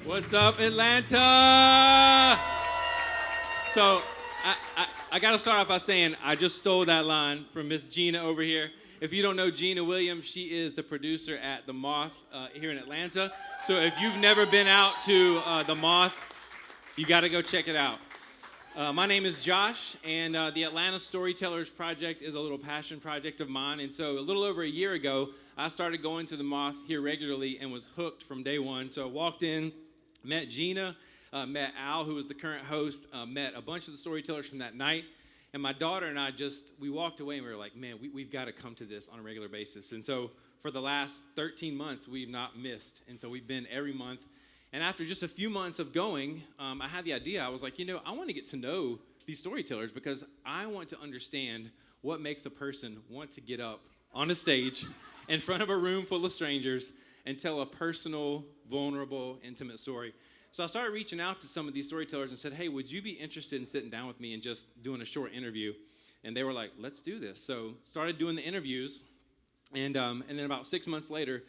What's up, Atlanta? So, I got to start off by saying I just stole that line from Miss Gina over here. If you don't know Gina Williams, she is the producer at The Moth here in Atlanta. So if you've never been out to The Moth, you got to go check it out. My name is Josh, and the Atlanta Storytellers project is a little passion project of mine. And so a little over a year ago, I started going to The Moth here regularly and was hooked from day one. So I walked in, met Gina, met Al, who was the current host, met a bunch of the storytellers from that night. And my daughter and I we walked away and we were like, man, we've got to come to this on a regular basis. And so for the last 13 months, we've not missed. And so we've been every month. And after just a few months of going, I had the idea. I was like, I want to get to know these storytellers because I want to understand what makes a person want to get up on a stage in front of a room full of strangers and tell a personal, vulnerable, intimate story. So I started reaching out to some of these storytellers and said, hey, would you be interested in sitting down with me and just doing a short interview? And they were like, let's do this. So started doing the interviews, and then about 6 months later,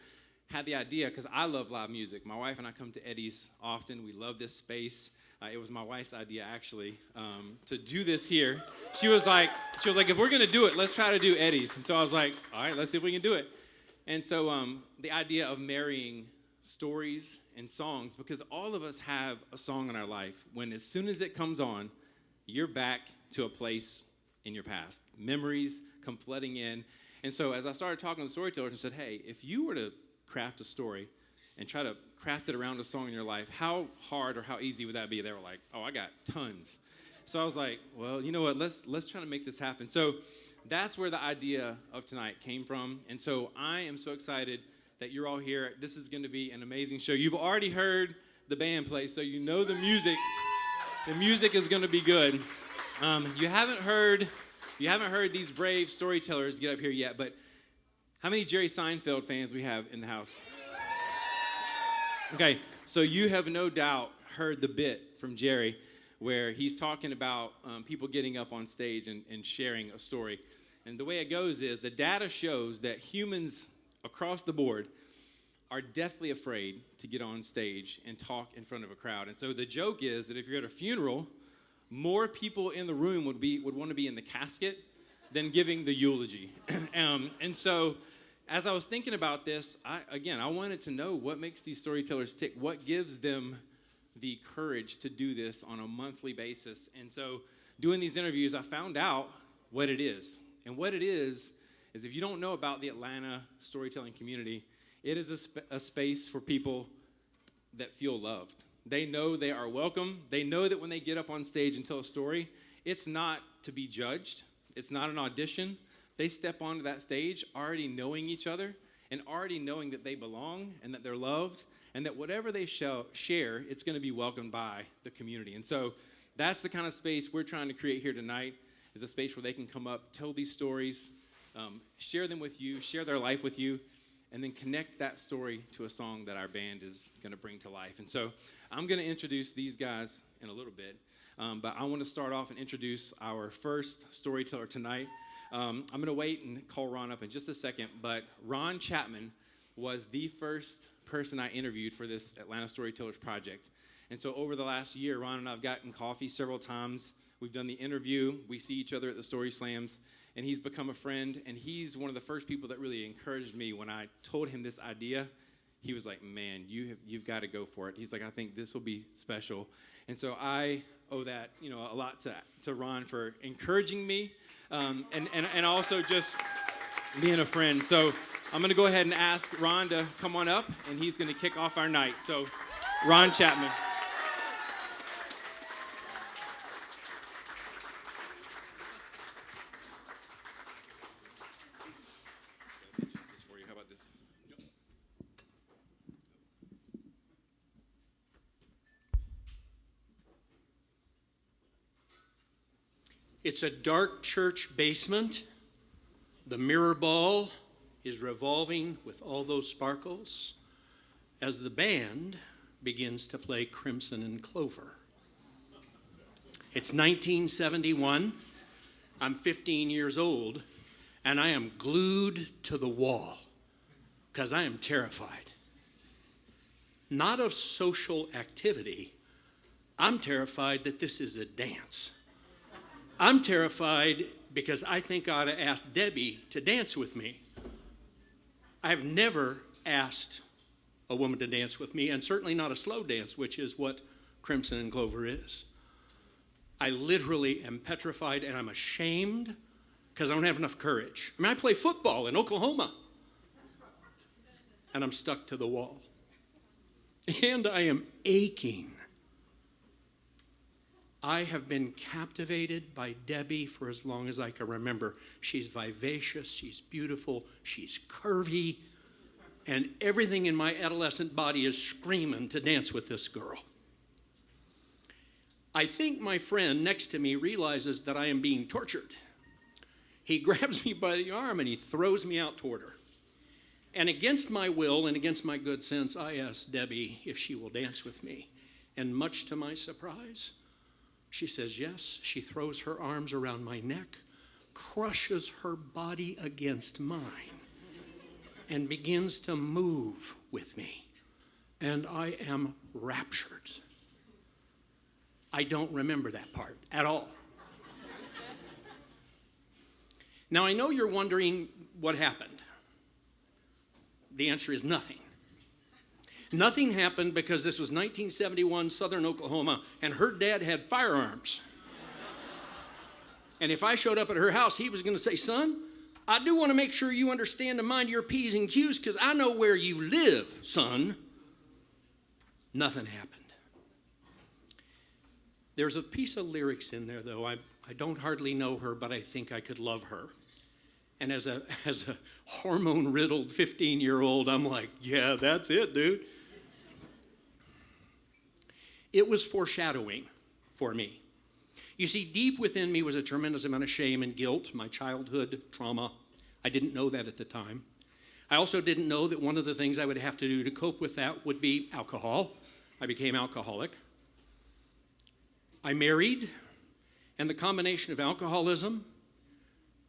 had the idea, because I love live music. My wife and I come to Eddie's often. We love this space. It was my wife's idea, actually, to do this here. She was like, if we're going to do it, let's try to do Eddie's. And so I was like, all right, let's see if we can do it. And so the idea of marrying stories and songs, because all of us have a song in our life when as soon as it comes on, you're back to a place in your past. Memories come flooding in. And so as I started talking to the storytellers and said, hey, if you were to craft a story and try to craft it around a song in your life, how hard or how easy would that be? They were like, oh, I got tons. So I was like, well, you know what, let's try to make this happen. So that's where the idea of tonight came from. And so I am so excited that you're all here. This is going to be an amazing show. You've already heard the band play, so you know the music. The music is going to be good. You haven't heard these brave storytellers get up here yet, but how many Jerry Seinfeld fans we have in the house? Okay, so you have no doubt heard the bit from Jerry where he's talking about people getting up on stage and sharing a story. And the way it goes is the data shows that humans across the board are deathly afraid to get on stage and talk in front of a crowd. And so the joke is that if you're at a funeral, more people in the room would want to be in the casket than giving the eulogy. And so as I was thinking about this, I wanted to know what makes these storytellers tick, what gives them the courage to do this on a monthly basis. And so doing these interviews, I found out what it is. And what it is if you don't know about the Atlanta storytelling community, it is a space for people that feel loved. They know they are welcome. They know that when they get up on stage and tell a story, it's not to be judged. It's not an audition. They step onto that stage already knowing each other and already knowing that they belong and that they're loved and that whatever they share, it's going to be welcomed by the community. And so that's the kind of space we're trying to create here tonight, is a space where they can come up, tell these stories, share them with you, share their life with you, and then connect that story to a song that our band is going to bring to life. And so I'm going to introduce these guys in a little bit, but I want to start off and introduce our first storyteller tonight. I'm going to wait and call Ron up in just a second, but Ron Chapman was the first person I interviewed for this Atlanta Storytellers project. And so over the last year, Ron and I have gotten coffee several times. We've done the interview. We see each other at the Story Slams. And he's become a friend, and he's one of the first people that really encouraged me when I told him this idea. He was like, man, you've got to go for it. He's like, I think this will be special. And so I owe that, a lot to Ron for encouraging me, and also just being a friend. So I'm going to go ahead and ask Ron to come on up, and he's going to kick off our night. So Ron Chapman. It's a dark church basement. The mirror ball is revolving with all those sparkles as the band begins to play Crimson and Clover. It's 1971. I'm 15 years old, and I am glued to the wall because I am terrified. not of social activity. I'm terrified that this is a dance. I'm terrified because I think I ought to ask Debbie to dance with me. I have never asked a woman to dance with me, and certainly not a slow dance, which is what Crimson and Clover is. I literally am petrified, and I'm ashamed because I don't have enough courage. I play football in Oklahoma, and I'm stuck to the wall. And I am aching. I have been captivated by Debbie for as long as I can remember. She's vivacious, she's beautiful, she's curvy, and everything in my adolescent body is screaming to dance with this girl. I think my friend next to me realizes that I am being tortured. He grabs me by the arm and he throws me out toward her. And against my will and against my good sense, I ask Debbie if she will dance with me. And much to my surprise, she says yes. She throws her arms around my neck, crushes her body against mine, and begins to move with me. And I am raptured. I don't remember that part at all. Now, I know you're wondering what happened. The answer is nothing. Nothing happened because this was 1971 Southern Oklahoma, and her dad had firearms. And if I showed up at her house, he was going to say, son, I do want to make sure you understand to mind your P's and Q's because I know where you live, son. Nothing happened. There's a piece of lyrics in there, though. I don't hardly know her, but I think I could love her. And as a hormone-riddled 15-year-old, I'm like, yeah, that's it, dude. It was foreshadowing for me. You see, deep within me was a tremendous amount of shame and guilt, my childhood trauma. I didn't know that at the time. I also didn't know that one of the things I would have to do to cope with that would be alcohol. I became alcoholic. I married, and the combination of alcoholism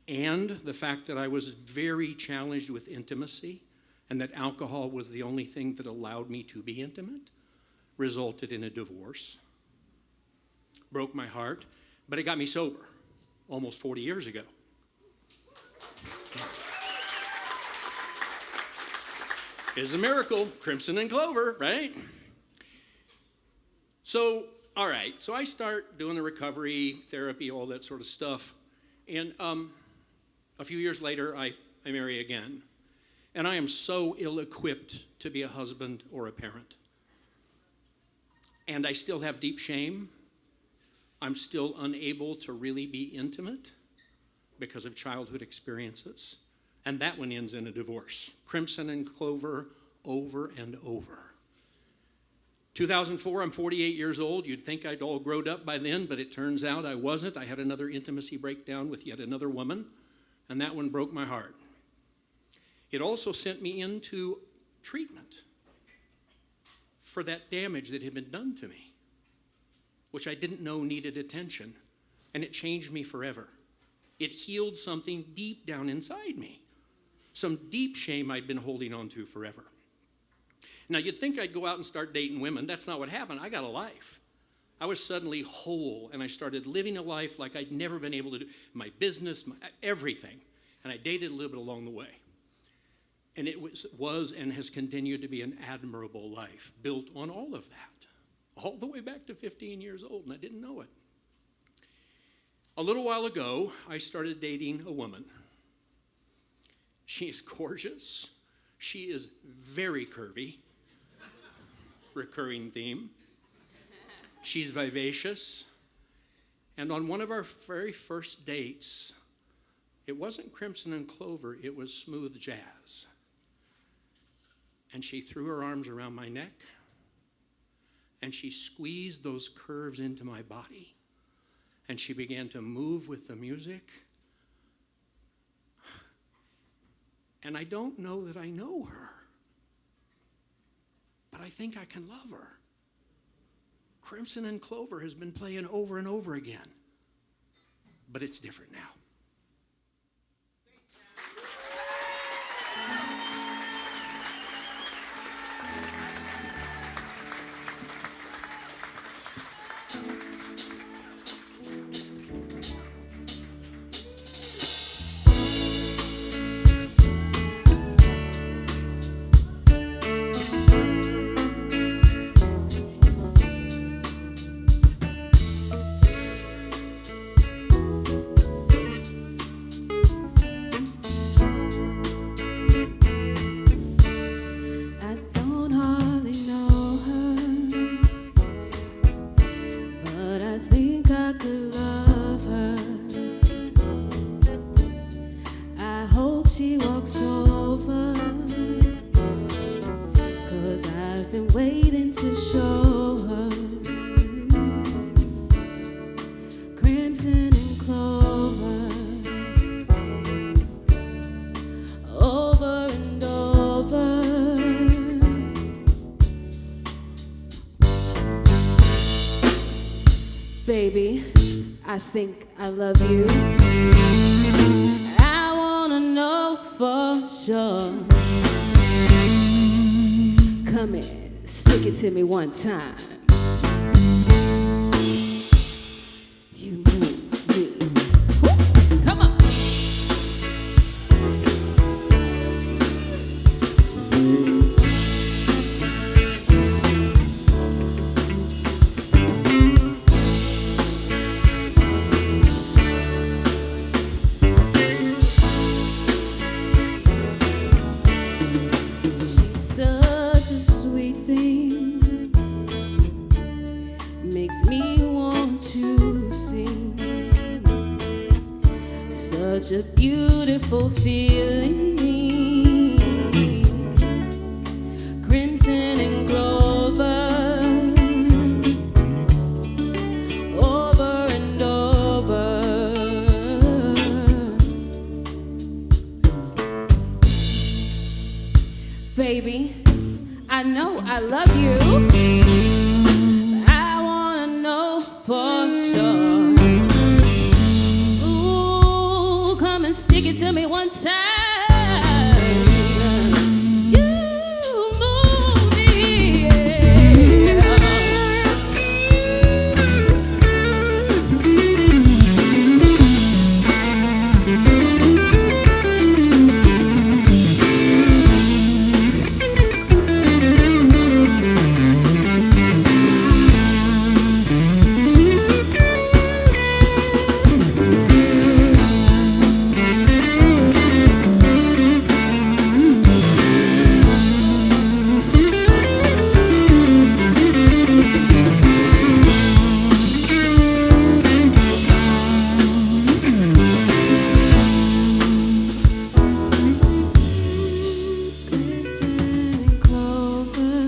and the fact that I was very challenged with intimacy and that alcohol was the only thing that allowed me to be intimate resulted in a divorce. Broke my heart, but it got me sober almost 40 years ago. It's a miracle, Crimson and Clover, right? So, all right, so I start doing the recovery, therapy, all that sort of stuff. And a few years later, I marry again. And I am so ill-equipped to be a husband or a parent. And I still have deep shame. I'm still unable to really be intimate because of childhood experiences. And that one ends in a divorce. Crimson and Clover over and over. 2004, I'm 48 years old. You'd think I'd all grown up by then, but it turns out I wasn't. I had another intimacy breakdown with yet another woman, and that one broke my heart. It also sent me into treatment for that damage that had been done to me, which I didn't know needed attention, and it changed me forever. It healed something deep down inside me, some deep shame I'd been holding on to forever. Now, you'd think I'd go out and start dating women. That's not what happened. I got a life. I was suddenly whole, and I started living a life like I'd never been able to do. My business, everything. And I dated a little bit along the way. And it was and has continued to be an admirable life, built on all of that, all the way back to 15 years old, and I didn't know it. A little while ago, I started dating a woman. She is gorgeous. She is very curvy. Recurring theme. She's vivacious. And on one of our very first dates, it wasn't Crimson and Clover, it was smooth jazz. And she threw her arms around my neck, and she squeezed those curves into my body, and she began to move with the music. And I don't know that I know her, but I think I can love her. Crimson and Clover has been playing over and over again, but it's different now. waiting to show her crimson and clover over and over. Baby, I think I love you. I wanna know for sure. Come here, stick it to me one time. You move me. Woo! Come on. She's such a sweet thing, makes me want to sing. Such a beautiful feeling, crimson and clover, over and over. Baby, I know I love you. I wanna know for sure. Ooh, come and stick it to me one time. You move me, yeah. Crimson and clover,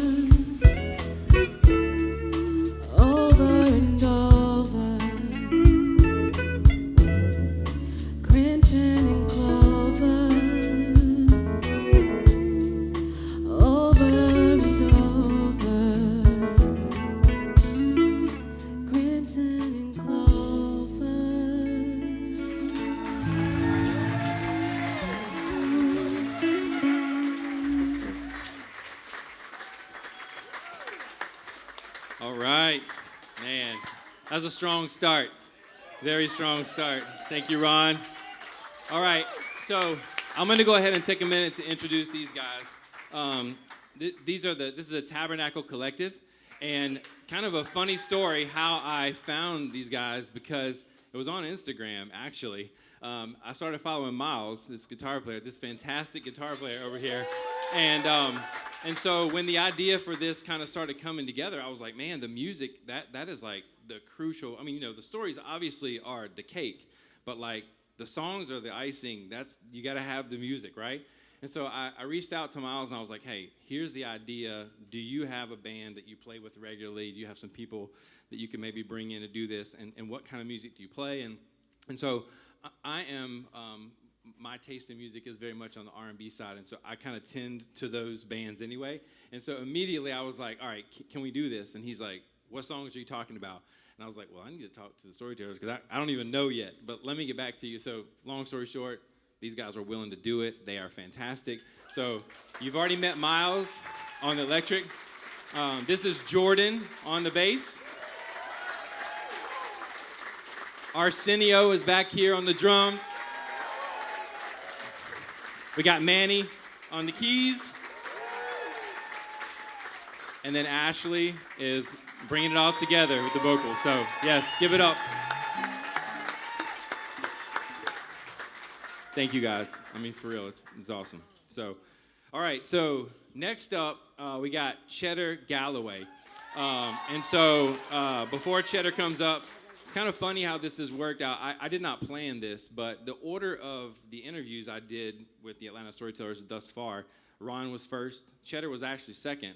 over and over. Crimson and clover, over and over. Crimson and clover. All right, man, that was a strong start. Very strong start. Thank you, Ron. All right, so I'm going to go ahead and take a minute to introduce these guys. This is the Tabernacle Collective, and kind of a funny story how I found these guys, because it was on Instagram, actually. I started following Miles, this guitar player, this fantastic guitar player over here, and so when the idea for this kind of started coming together, I was like, man, the music, that is like the crucial, I mean, the stories obviously are the cake, but like the songs are the icing. You got to have the music, right? And so I reached out to Miles and I was like, hey, here's the idea. Do you have a band that you play with regularly? Do you have some people that you can maybe bring in to do this? And what kind of music do you play? And so I am, my taste in music is very much on the R&B side, and so I kind of tend to those bands anyway. And so immediately I was like, all right, can we do this? And he's like, what songs are you talking about? And I was like, well, I need to talk to the Storytellers because I don't even know yet, but let me get back to you. So long story short, these guys are willing to do it. They are fantastic. So you've already met Miles on the electric. This is Jordan on the bass. Arsenio is back here on the drums. We got Manny on the keys. And then Ashley is bringing it all together with the vocals. So, yes, give it up. Thank you, guys. I mean, for real, it's awesome. So, all right, so next up, we got Cheddar Galloway. And so before Cheddar comes up, it's kind of funny how this has worked out. I did not plan this, but the order of the interviews I did with the Atlanta Storytellers thus far, Ron was first, Cheddar was actually second.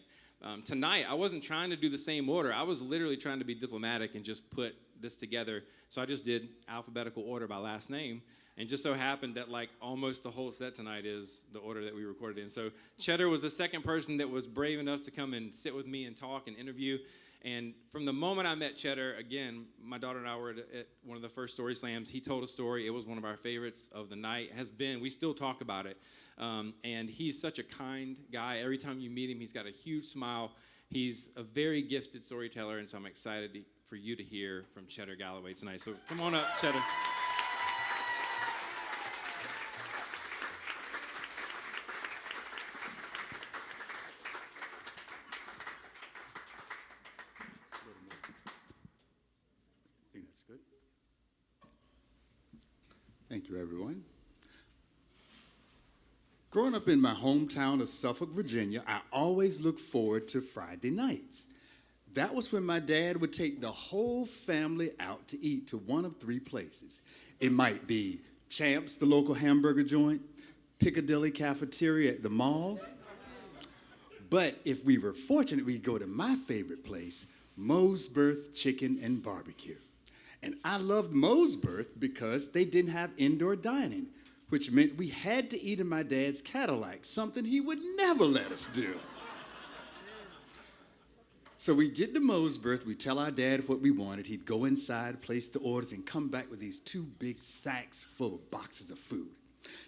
tonight, I wasn't trying to do the same order. I was literally trying to be diplomatic and just put this together. So I just did alphabetical order by last name. And just so happened that like almost the whole set tonight is the order that we recorded in. So Cheddar was the second person that was brave enough to come and sit with me and talk and interview. And from the moment I met Cheddar, again, my daughter and I were at one of the first Story Slams. He told a story. It was one of our favorites of the night. Has been. We still talk about it. And he's such a kind guy. Every time you meet him, he's got a huge smile. He's a very gifted storyteller, and so I'm excited for you to hear from Cheddar Galloway tonight. So come on up, Cheddar. That's good. Thank you, everyone. Growing up in my hometown of Suffolk, Virginia, I always looked forward to Friday nights. That was when my dad would take the whole family out to eat to one of three places. It might be Champ's, the local hamburger joint, Piccadilly Cafeteria at the mall. But if we were fortunate, we'd go to my favorite place, Moe's Berth Chicken and Barbecue. And I loved Moe's Berth because they didn't have indoor dining, which meant we had to eat in my dad's Cadillac, something he would never let us do. So we get to Moe's Berth, we tell our dad what we wanted. He'd go inside, place the orders, and come back with these 2 big sacks full of boxes of food.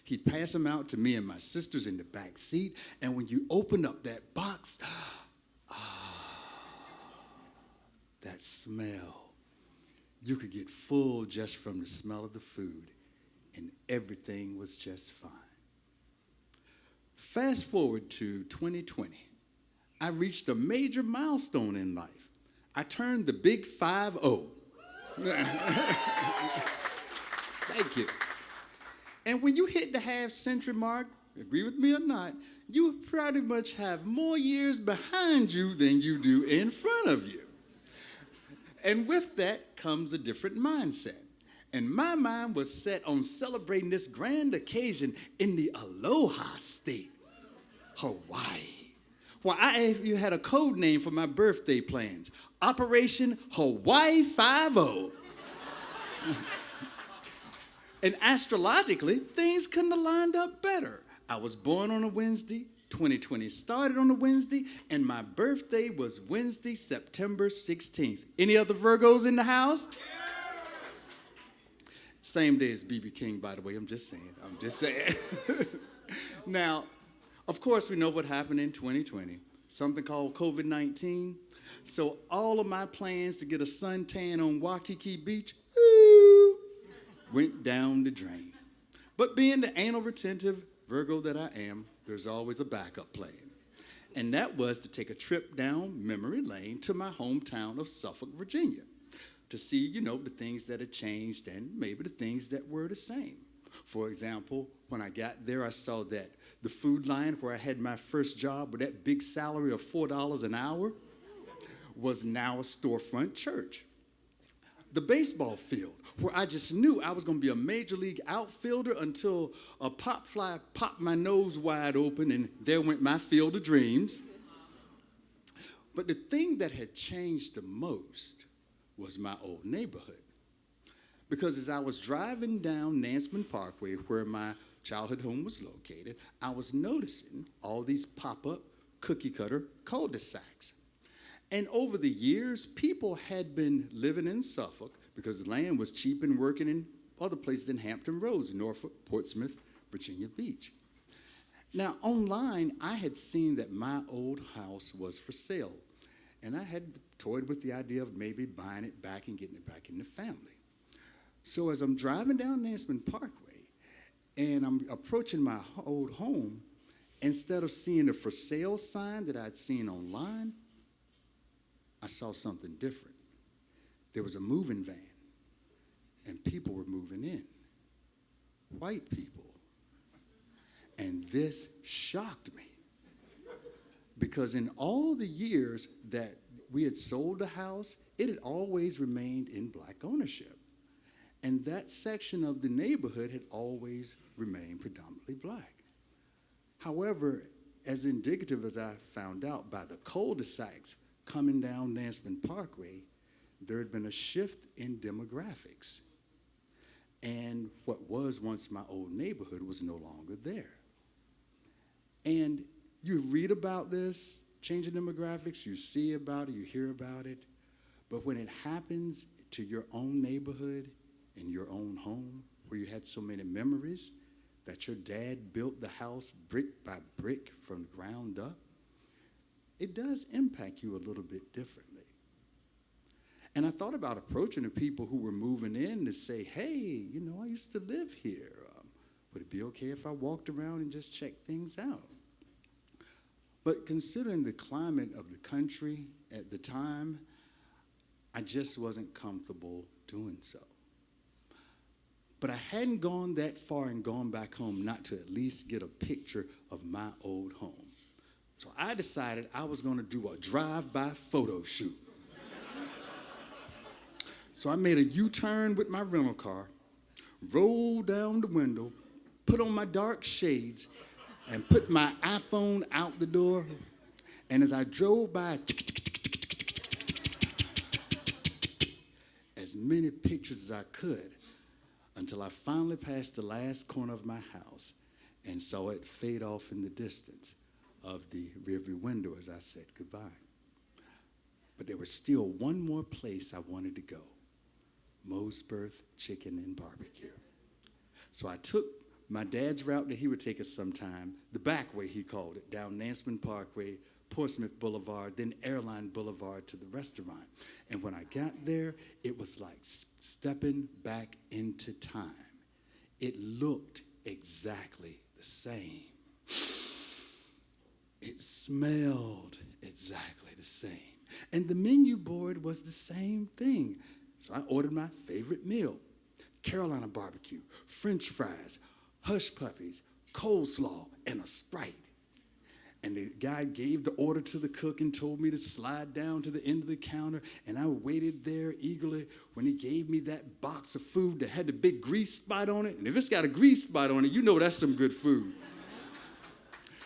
He'd pass them out to me and my sisters in the back seat, and when you opened up that box, that smell. You could get full just from the smell of the food, and everything was just fine. Fast forward to 2020. I reached a major milestone in life. I turned the big 5-0. Thank you. And when you hit the half-century mark, agree with me or not, you pretty much have more years behind you than you do in front of you. And with that comes a different mindset. And my mind was set on celebrating this grand occasion in the Aloha State, Hawaii. Well, I even had a code name for my birthday plans, Operation Hawaii 5-0. And astrologically, things couldn't have lined up better. I was born on a Wednesday, 2020 started on a Wednesday, and my birthday was Wednesday, September 16th. Any other Virgos in the house? Same day as B.B. King, by the way, I'm just saying. Now, of course, we know what happened in 2020, something called COVID-19. So all of my plans to get a suntan on Waikiki Beach, went down the drain. But being the anal retentive Virgo that I am, there's always a backup plan. And that was to take a trip down memory lane to my hometown of Suffolk, Virginia, to see, the things that had changed and maybe the things that were the same. For example, when I got there, I saw that the food line where I had my first job with that big salary of $4 an hour was now a storefront church. The baseball field, where I just knew I was going to be a major league outfielder until a pop fly popped my nose wide open, and there went my field of dreams. But the thing that had changed the most was my old neighborhood. Because as I was driving down Nansemond Parkway, where my childhood home was located, I was noticing all these pop-up cookie-cutter cul-de-sacs. And over the years, people had been living in Suffolk because the land was cheap and working in other places in Hampton Roads, Norfolk, Portsmouth, Virginia Beach. Now, online, I had seen that my old house was for sale, and I had toyed with the idea of maybe buying it back and getting it back in the family. So as I'm driving down Nansemond Parkway, and I'm approaching my old home, instead of seeing the for sale sign that I'd seen online, I saw something different. There was a moving van, and people were moving in. White people. And this shocked me. Because in all the years that we had sold the house, it had always remained in black ownership. And that section of the neighborhood had always remained predominantly black. However, as indicative as I found out by the cul-de-sacs coming down Lansman Parkway, there had been a shift in demographics. And what was once my old neighborhood was no longer there. And you read about this, changing demographics, you see about it, you hear about it, but when it happens to your own neighborhood, in your own home, where you had so many memories that your dad built the house brick by brick from the ground up, it does impact you a little bit differently. And I thought about approaching the people who were moving in to say, hey, I used to live here. Would it be okay if I walked around and just checked things out? But considering the climate of the country at the time, I just wasn't comfortable doing so. But I hadn't gone that far and gone back home not to at least get a picture of my old home. So I decided I was going to do a drive-by photo shoot. So I made a U-turn with my rental car, rolled down the window, put on my dark shades, and put my iPhone out the door. And as I drove by, as many pictures as I could, until I finally passed the last corner of my house and saw it fade off in the distance of the rearview window as I said goodbye. But there was still one more place I wanted to go, Mosberth Chicken and Barbecue. So I took my dad's route that he would take us sometime, the back way he called it, down Lansman Parkway, Portsmouth Boulevard, then Airline Boulevard to the restaurant. And when I got there, it was like stepping back into time. It looked exactly the same. It smelled exactly the same. And the menu board was the same thing. So I ordered my favorite meal, Carolina barbecue, French fries, hush puppies, coleslaw, and a Sprite. And the guy gave the order to the cook and told me to slide down to the end of the counter, and I waited there eagerly when he gave me that box of food that had the big grease spot on it. And if it's got a grease spot on it, you know that's some good food.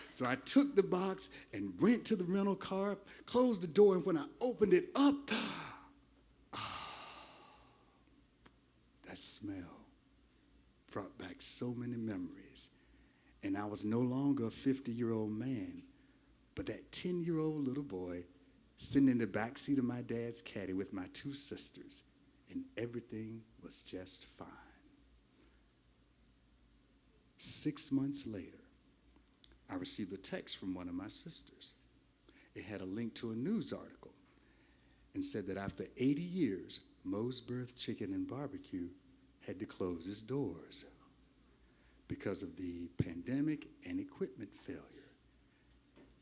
So I took the box and went to the rental car, closed the door, and when I opened it up, that smell brought back so many memories. And I was no longer a 50-year-old man, but that 10-year-old little boy sitting in the backseat of my dad's caddy with my two sisters, and everything was just fine. 6 months later, I received a text from one of my sisters. It had a link to a news article and said that after 80 years, Mosberth Chicken and Barbecue had to close its doors because of the pandemic and equipment failure.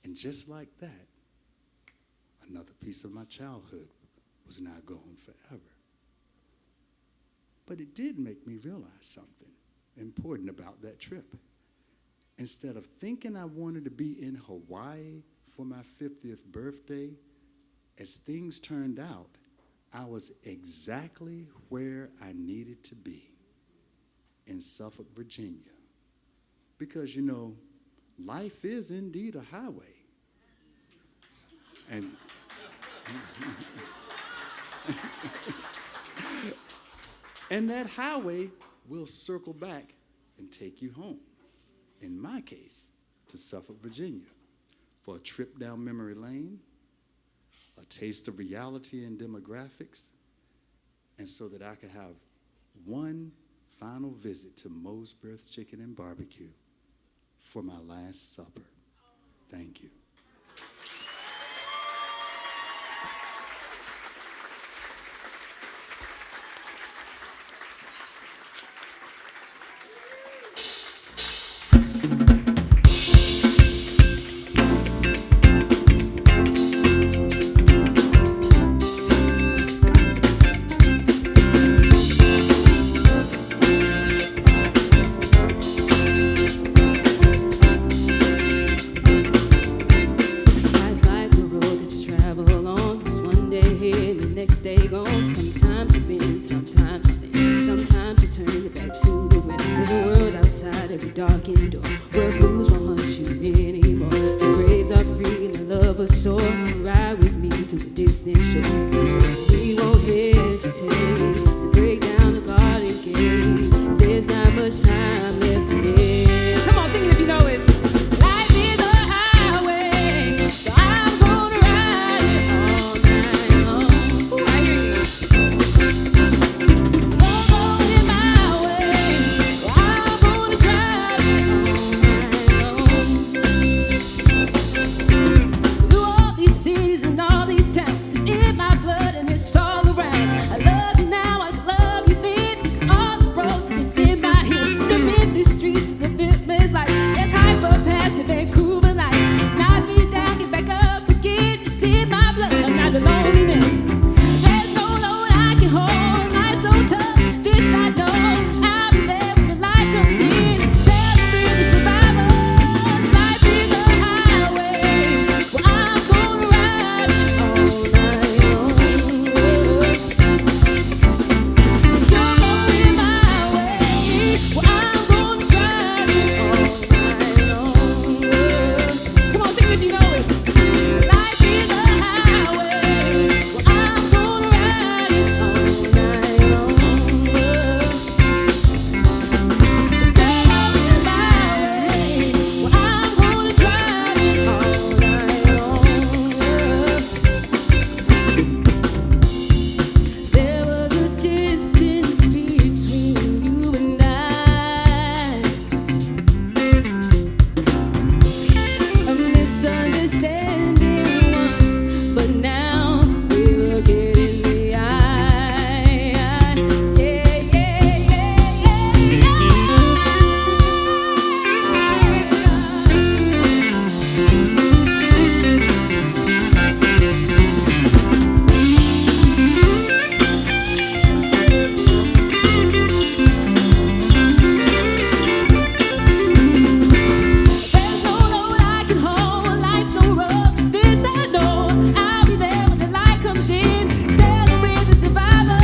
And just like that, another piece of my childhood was now gone forever. But it did make me realize something important about that trip. Instead of thinking I wanted to be in Hawaii for my 50th birthday, as things turned out, I was exactly where I needed to be, in Suffolk, Virginia. Because, life is indeed a highway. And that highway will circle back and take you home. In my case, to Suffolk, Virginia, for a trip down memory lane, a taste of reality and demographics, and so that I could have one final visit to Mosberth Chicken and Barbecue for my last supper. Thank you. Life's like a road that you travel along. It's one day here and the next day gone. Sometimes you bend, sometimes you stand. Sometimes you turn your back to the wind. There's a world outside every darkened door where blues won't hunt you anymore. a shore, come ride with me to the distant shore. We won't hesitate to break down the garden gate. There's not much time left today. Come on, sing it if you know it. Life is a highway, so I'm gonna ride it all night long. Ooh, I hear you. You're going my way, well, I'm gonna drive it all night long. Through all these cities and all these towns, it's in my blood and it's all around. I love you now, I love you then. It's all the roads and it's in my hands. The Memphis streets, the Fitman's like they're kind for past the Vancouver lights. Knock me down, get back up again. It's in my blood, I'm not a lonely man. There's no load I can hold. Life's so tough, this I know. I'll be there when the light comes in. Tell them we're the survivors. Life is a highway, well, I'm gonna ride it all night long. You're going my way, well, I'm gonna drive it all night long. Come on, sing it if you know it. Life is a highway, well, I'm gonna ride it all night long. If they're going my way, well, I'm gonna drive it all night long. There was a distance between you and I, a misunderstanding once, but now we look it in the eye. Yeah, yeah, yeah, There's no load I can hold. Life's so rough, this I know. I'll be there when the light comes in. Tell them we're the survivors.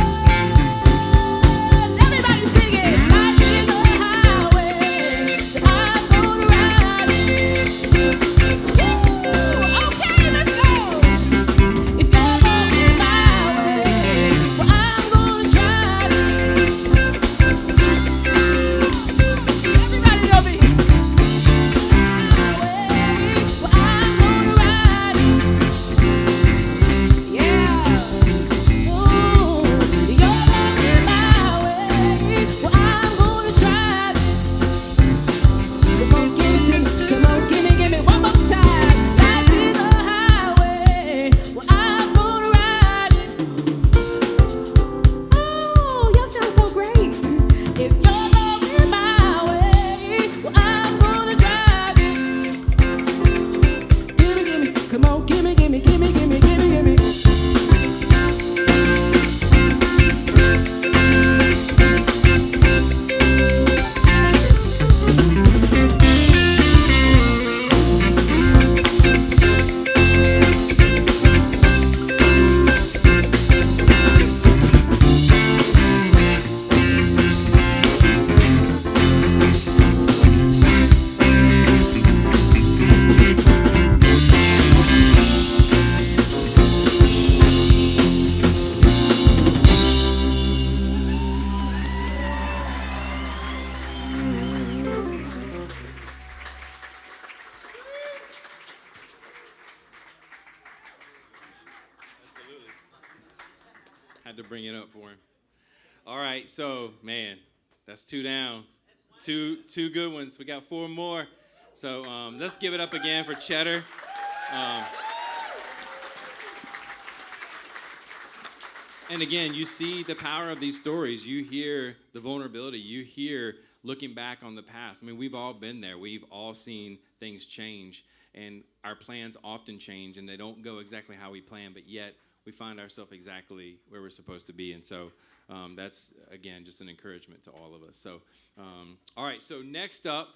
Everybody sing it. Life is a highway, so I'm gonna ride it. Woo! Okay, let's go. If you're going my way, well, I'm gonna drive it. Everybody over here. Well, I'm gonna ride it. Yeah. Ooh, you're going my way. Well, I'm gonna drive it. Come on, give it to me. Come on, give me one more time. Life is a highway. Well, I'm gonna ride it. Oh, y'all sound so great. If you're going my way, well, I'm gonna drive it. Gimme, come on, gimme. Had to bring it up for him. All right, so man, that's 2 down. Two good ones. We got 4 more. So let's give it up again for Cheddar. And again, you see the power of these stories. You hear the vulnerability. You hear looking back on the past. I mean, we've all been there. We've all seen things change. And our plans often change, and they don't go exactly how we plan, but yet we find ourselves exactly where we're supposed to be. And so that's, again, just an encouragement to all of us. So, all right, so next up,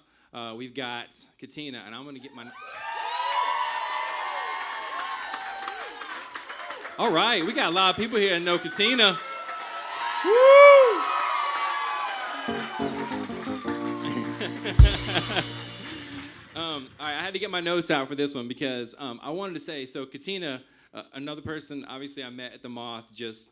we've got Katina, and I'm going to get my... All right, we got a lot of people here that know Katina. Woo! All right, I had to get my notes out for this one because I wanted to say, so Katina, another person obviously I met at the Moth, just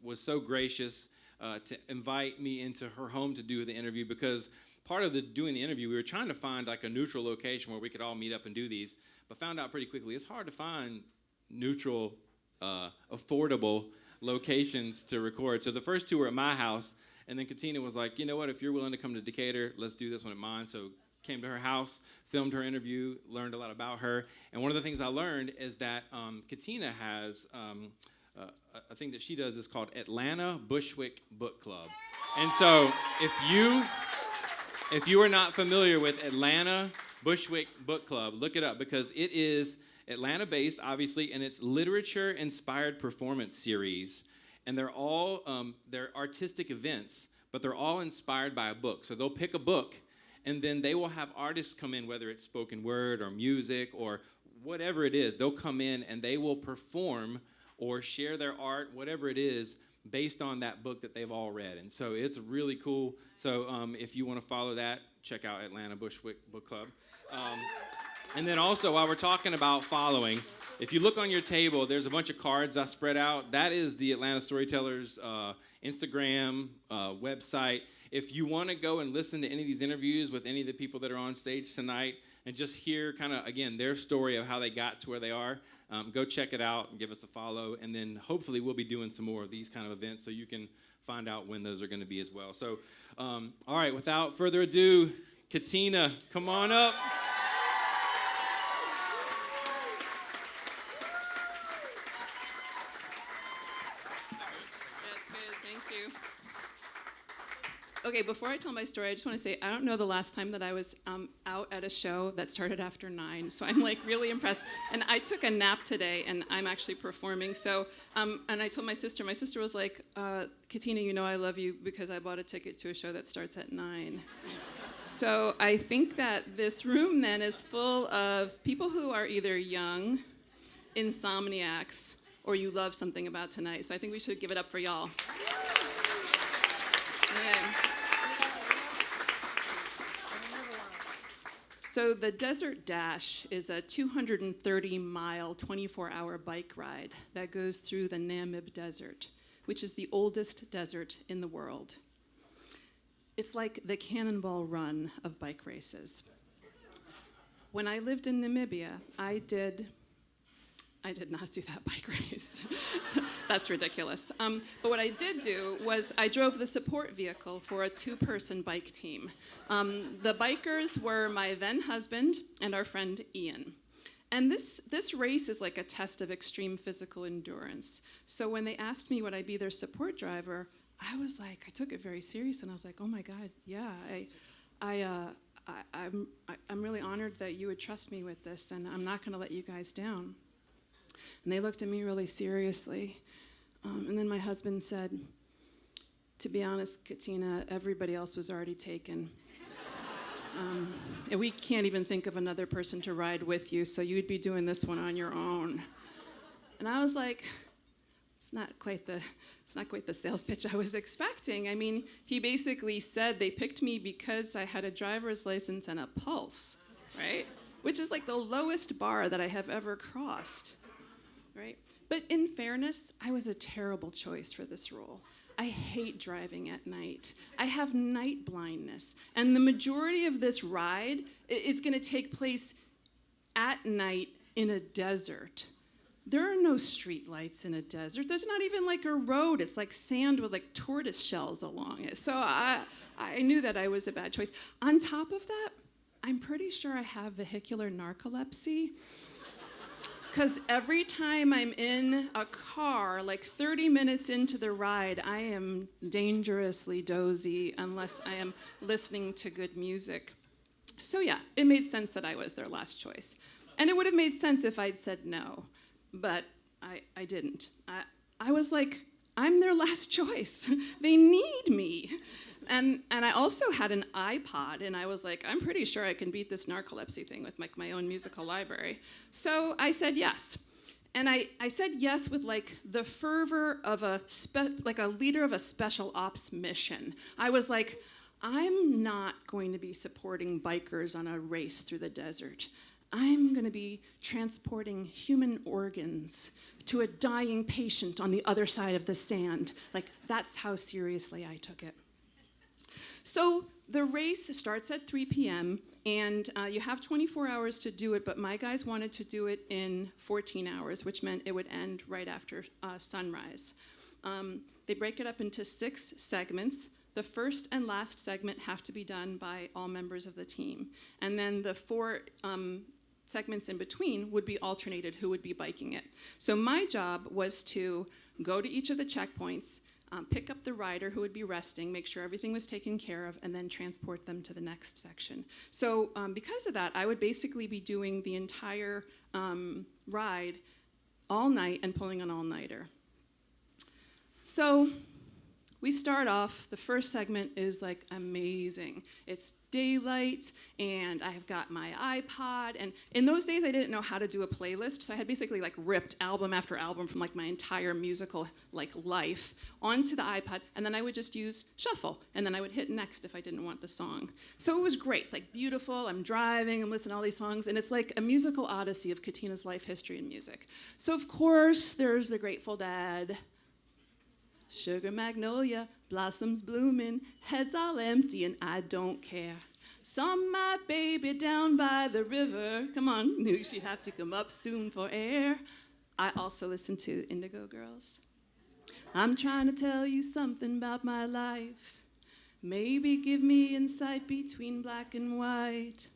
was so gracious to invite me into her home to do the interview, because part of doing the interview, we were trying to find like a neutral location where we could all meet up and do these, but found out pretty quickly it's hard to find neutral, affordable locations to record. So the first two were at my house, and then Katina was like, you know what, if you're willing to come to Decatur, let's do this one at mine. So came to her house, filmed her interview, learned a lot about her. And one of the things I learned is that Katina has a thing that she does is called Atlanta Bushwick Book Club. And so if you are not familiar with Atlanta Bushwick Book Club, look it up, because it is Atlanta-based, obviously, and it's literature-inspired performance series. And they're all they're artistic events, but they're all inspired by a book. So they'll pick a book, and then they will have artists come in, whether it's spoken word or music or whatever it is. They'll come in and they will perform or share their art, whatever it is, based on that book that they've all read. And so it's really cool. So if you want to follow that, check out Atlanta Bushwick Book Club. And then also, while we're talking about following, if you look on your table, there's a bunch of cards I spread out. That is the Atlanta Storytellers Instagram website. If you want to go and listen to any of these interviews with any of the people that are on stage tonight and just hear kind of, again, their story of how they got to where they are, go check it out and give us a follow. And then hopefully we'll be doing some more of these kind of events so you can find out when those are going to be as well. So, all right, without further ado, Katina, come on up. Okay, before I tell my story, I just want to say I don't know the last time that I was out at a show that started after 9, so I'm like really impressed. And I took a nap today, and I'm actually performing. So, and I told my sister was like, Katina, you know I love you because I bought a ticket to a show that starts at 9. So I think that this room then is full of people who are either young, insomniacs, or you love something about tonight. So I think we should give it up for y'all. Yeah. So the Desert Dash is a 230-mile, 24-hour bike ride that goes through the Namib Desert, which is the oldest desert in the world. It's like the Cannonball Run of bike races. When I lived in Namibia, I did not do that bike race. That's ridiculous. But what I did do was I drove the support vehicle for a 2-person bike team. The bikers were my then husband and our friend Ian. And this race is like a test of extreme physical endurance. So when they asked me would I be their support driver, I was like, I took it very serious, and I was like, oh my God, yeah, I'm really honored that you would trust me with this, and I'm not going to let you guys down. And they looked at me really seriously. And then my husband said, to be honest, Katina, everybody else was already taken. And we can't even think of another person to ride with you, so you'd be doing this one on your own. And I was like, it's not quite the sales pitch I was expecting. I mean, he basically said they picked me because I had a driver's license and a pulse, right? Which is like the lowest bar that I have ever crossed. Right? But in fairness, I was a terrible choice for this role. I hate driving at night. I have night blindness. And the majority of this ride is going to take place at night in a desert. There are no street lights in a desert. There's not even like a road. It's like sand with like tortoise shells along it. So I knew that I was a bad choice. On top of that, I'm pretty sure I have vehicular narcolepsy. Because every time I'm in a car, like 30 minutes into the ride, I am dangerously dozy unless I am listening to good music. So yeah, it made sense that I was their last choice. And it would have made sense if I'd said no, but I didn't. I was like, I'm their last choice. They need me. And I also had an iPod, and I was like, I'm pretty sure I can beat this narcolepsy thing with like my own musical library. So I said yes. And I said yes with like the fervor of like a leader of a special ops mission. I was like, I'm not going to be supporting bikers on a race through the desert. I'm going to be transporting human organs to a dying patient on the other side of the sand. Like, that's how seriously I took it. So the race starts at 3 p.m., and you have 24 hours to do it, but my guys wanted to do it in 14 hours, which meant it would end right after sunrise. They break it up into 6 segments. The first and last segment have to be done by all members of the team. And then the 4 segments in between would be alternated who would be biking it. So my job was to go to each of the checkpoints, pick up the rider who would be resting, make sure everything was taken care of, and then transport them to the next section. So because of that, I would basically be doing the entire ride all night and pulling an all-nighter. So we start off, the first segment is like amazing. It's daylight, and I've got my iPod, and in those days I didn't know how to do a playlist, so I had basically like ripped album after album from like my entire musical like life onto the iPod, and then I would just use shuffle, and then I would hit next if I didn't want the song. So it was great. It's like beautiful. I'm driving, I'm listening to all these songs, and it's like a musical odyssey of Katina's life history and music. So of course there's the Grateful Dead. Sugar magnolia, blossoms blooming, heads all empty, and I don't care. Saw my baby down by the river. Come on, knew she'd have to come up soon for air. I also listen to Indigo Girls. I'm trying to tell you something about my life. Maybe give me insight between black and white.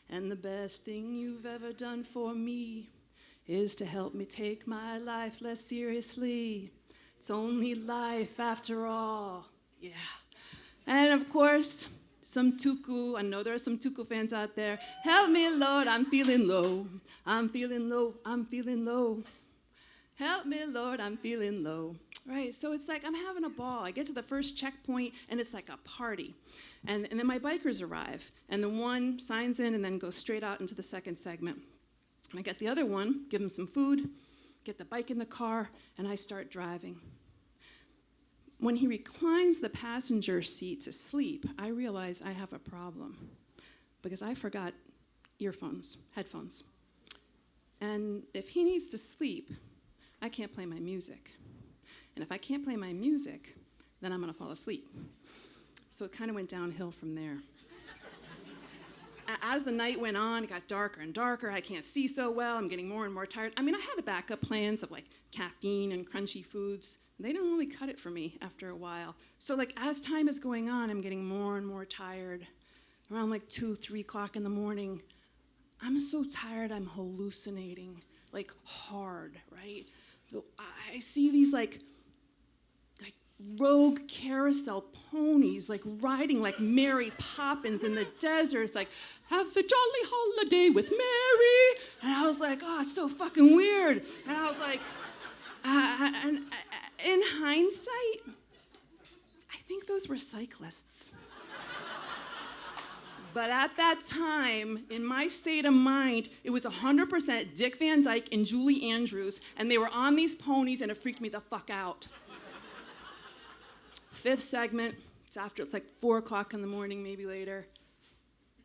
And the best thing you've ever done for me is to help me take my life less seriously. It's only life after all. Yeah. And of course, some Tuku. I know there are some Tuku fans out there. Help me, Lord, I'm feeling low. I'm feeling low. I'm feeling low. Help me, Lord, I'm feeling low. Right, so it's like I'm having a ball. I get to the first checkpoint, and it's like a party. And then my bikers arrive, and the one signs in and then goes straight out into the second segment. And I get the other one, give him some food, get the bike in the car, and I start driving. When he reclines the passenger seat to sleep, I realize I have a problem because I forgot headphones. And if he needs to sleep, I can't play my music. And if I can't play my music, then I'm going to fall asleep. So it kind of went downhill from there. As the night went on, it got darker and darker. I can't see so well. I'm getting more and more tired. I mean, I had backup plans of like caffeine and crunchy foods. They didn't really cut it for me after a while. So like as time is going on, I'm getting more and more tired. Around like 2, 3 o'clock in the morning, I'm so tired I'm hallucinating, like hard, right? So I see these like rogue carousel ponies like riding like Mary Poppins in the desert. It's like, have the jolly holiday with Mary. And I was like, oh, it's so fucking weird. And I was like, in hindsight, I think those were cyclists. But at that time, in my state of mind, it was 100% Dick Van Dyke and Julie Andrews, and they were on these ponies, and it freaked me the fuck out. 5th segment, it's like 4 o'clock in the morning, maybe later.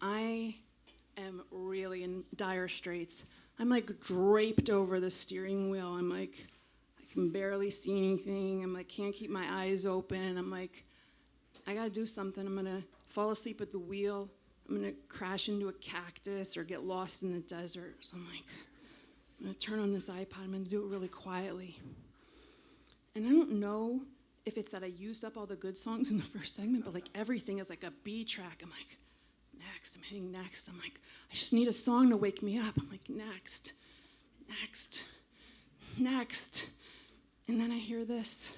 I am really in dire straits. I'm like draped over the steering wheel. I'm like, I can barely see anything. I'm like, can't keep my eyes open. I'm like, I gotta do something. I'm gonna fall asleep at the wheel. I'm gonna crash into a cactus or get lost in the desert. So I'm like, I'm gonna turn on this iPod. I'm gonna do it really quietly. And I don't know if it's that I used up all the good songs in the first segment, but like everything is like a B track. I'm like, next, I'm hitting next. I'm like, I just need a song to wake me up. I'm like, next, next, next. And then I hear this.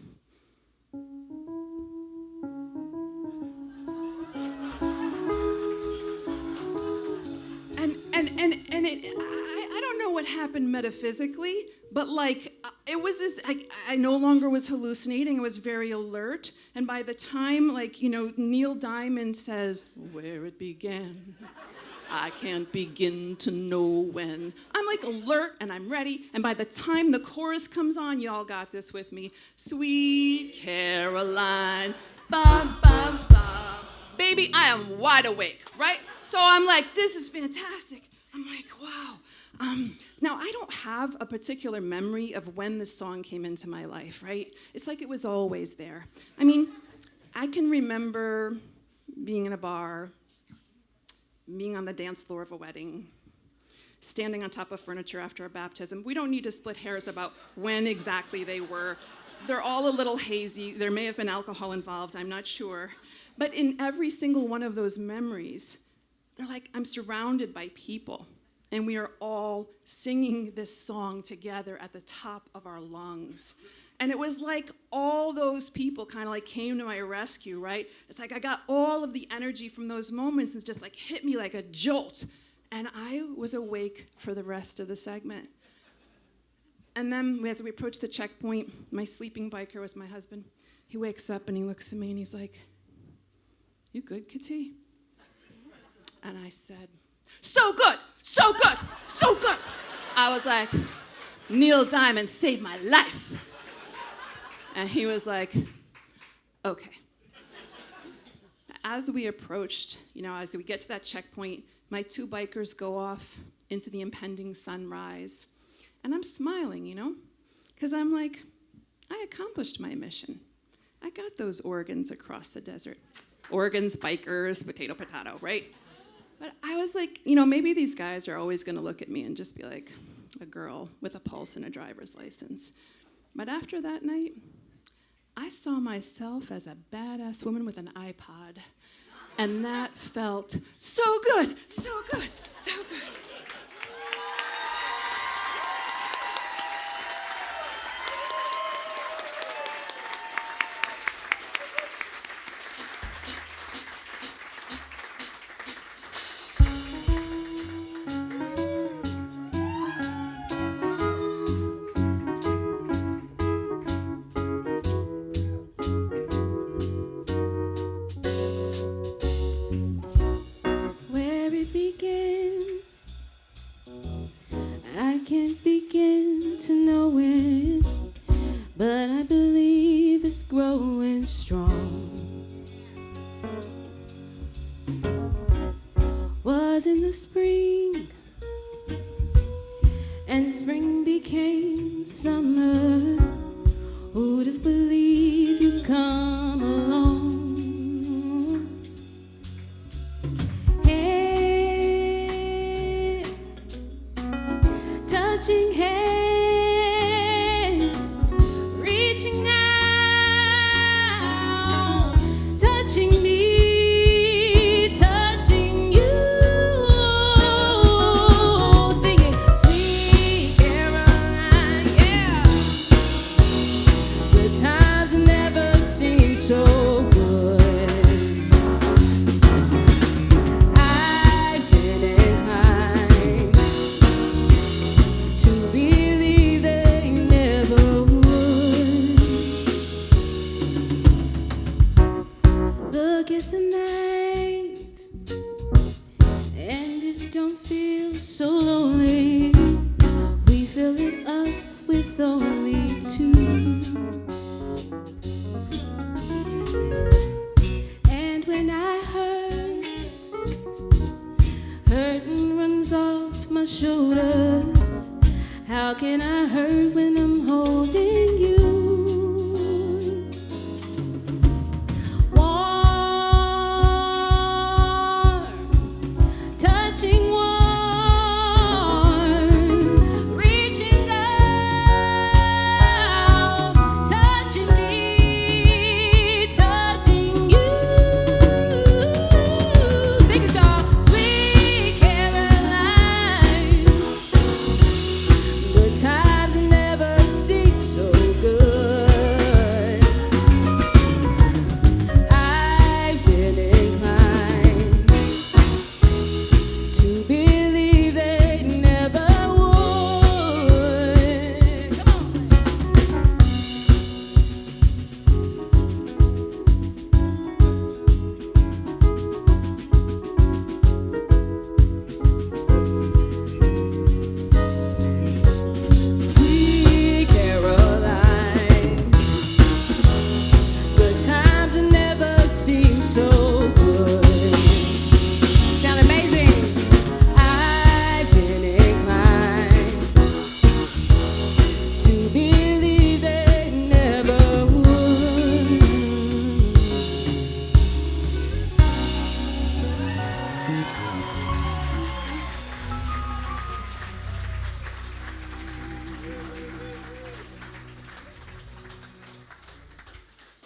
And I don't know what happened metaphysically, but like it was this, I no longer was hallucinating. I was very alert. And by the time, like, you know, Neil Diamond says, where it began, I can't begin to know when. I'm like alert and I'm ready. And by the time the chorus comes on, y'all got this with me. Sweet Caroline, bum, bum, bum. baby, I am wide awake, right? So I'm like, this is fantastic. I'm like, wow. Now, I don't have a particular memory of when this song came into my life, right? It's like it was always there. I mean, I can remember being in a bar, being on the dance floor of a wedding, standing on top of furniture after a baptism. We don't need to split hairs about when exactly they were. They're all a little hazy. There may have been alcohol involved, I'm not sure. But in every single one of those memories, they're like, I'm surrounded by people, and we are all singing this song together at the top of our lungs. And it was like all those people kind of like came to my rescue, right? It's like I got all of the energy from those moments and just like hit me like a jolt. And I was awake for the rest of the segment. And then as we approached the checkpoint, my sleeping biker was my husband. He wakes up and he looks at me and he's like, "You good, Kitty?" And I said, "So good, so good, so good." I was like, "Neil Diamond saved my life." And he was like, "Okay." As we approached, as we get to that checkpoint, my two bikers go off into the impending sunrise. And I'm smiling, because I'm like, I accomplished my mission. I got those organs across the desert. Organs, bikers, potato, potato, right? But I was like, maybe these guys are always going to look at me and just be like, a girl with a pulse and a driver's license. But after that night, I saw myself as a badass woman with an iPod. And that felt so good, so good, so good. Where it began, I can't begin to know it, but I believe it's growing strong. Was in the spring, and spring became summer. Who'd have believed you'd come along? Touching hands, reaching out, touching me, touching you, singing Sweet Caroline, yeah.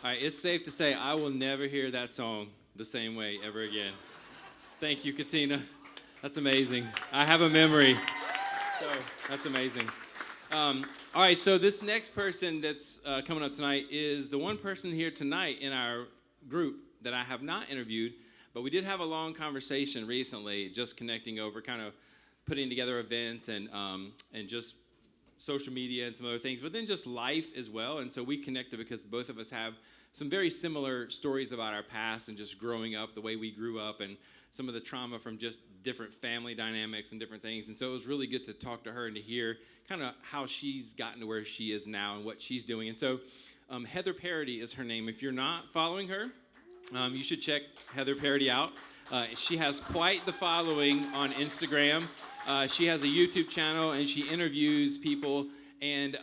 All right, it's safe to say I will never hear that song the same way ever again. Thank you, Katina. That's amazing. I have a memory. So that's amazing. All right, so this next person that's coming up tonight is the one person here tonight in our group that I have not interviewed, but we did have a long conversation recently, just connecting over kind of putting together events and just social media and some other things, but then just life as well. And so we connected because both of us have some very similar stories about our past and just growing up, the way we grew up, and some of the trauma from just different family dynamics and different things. And so it was really good to talk to her and to hear kind of how she's gotten to where she is now and what she's doing. And so Heather Parody is her name. If you're not following her, you should check Heather Parody out. She has quite the following on Instagram. She has a YouTube channel, and she interviews people. And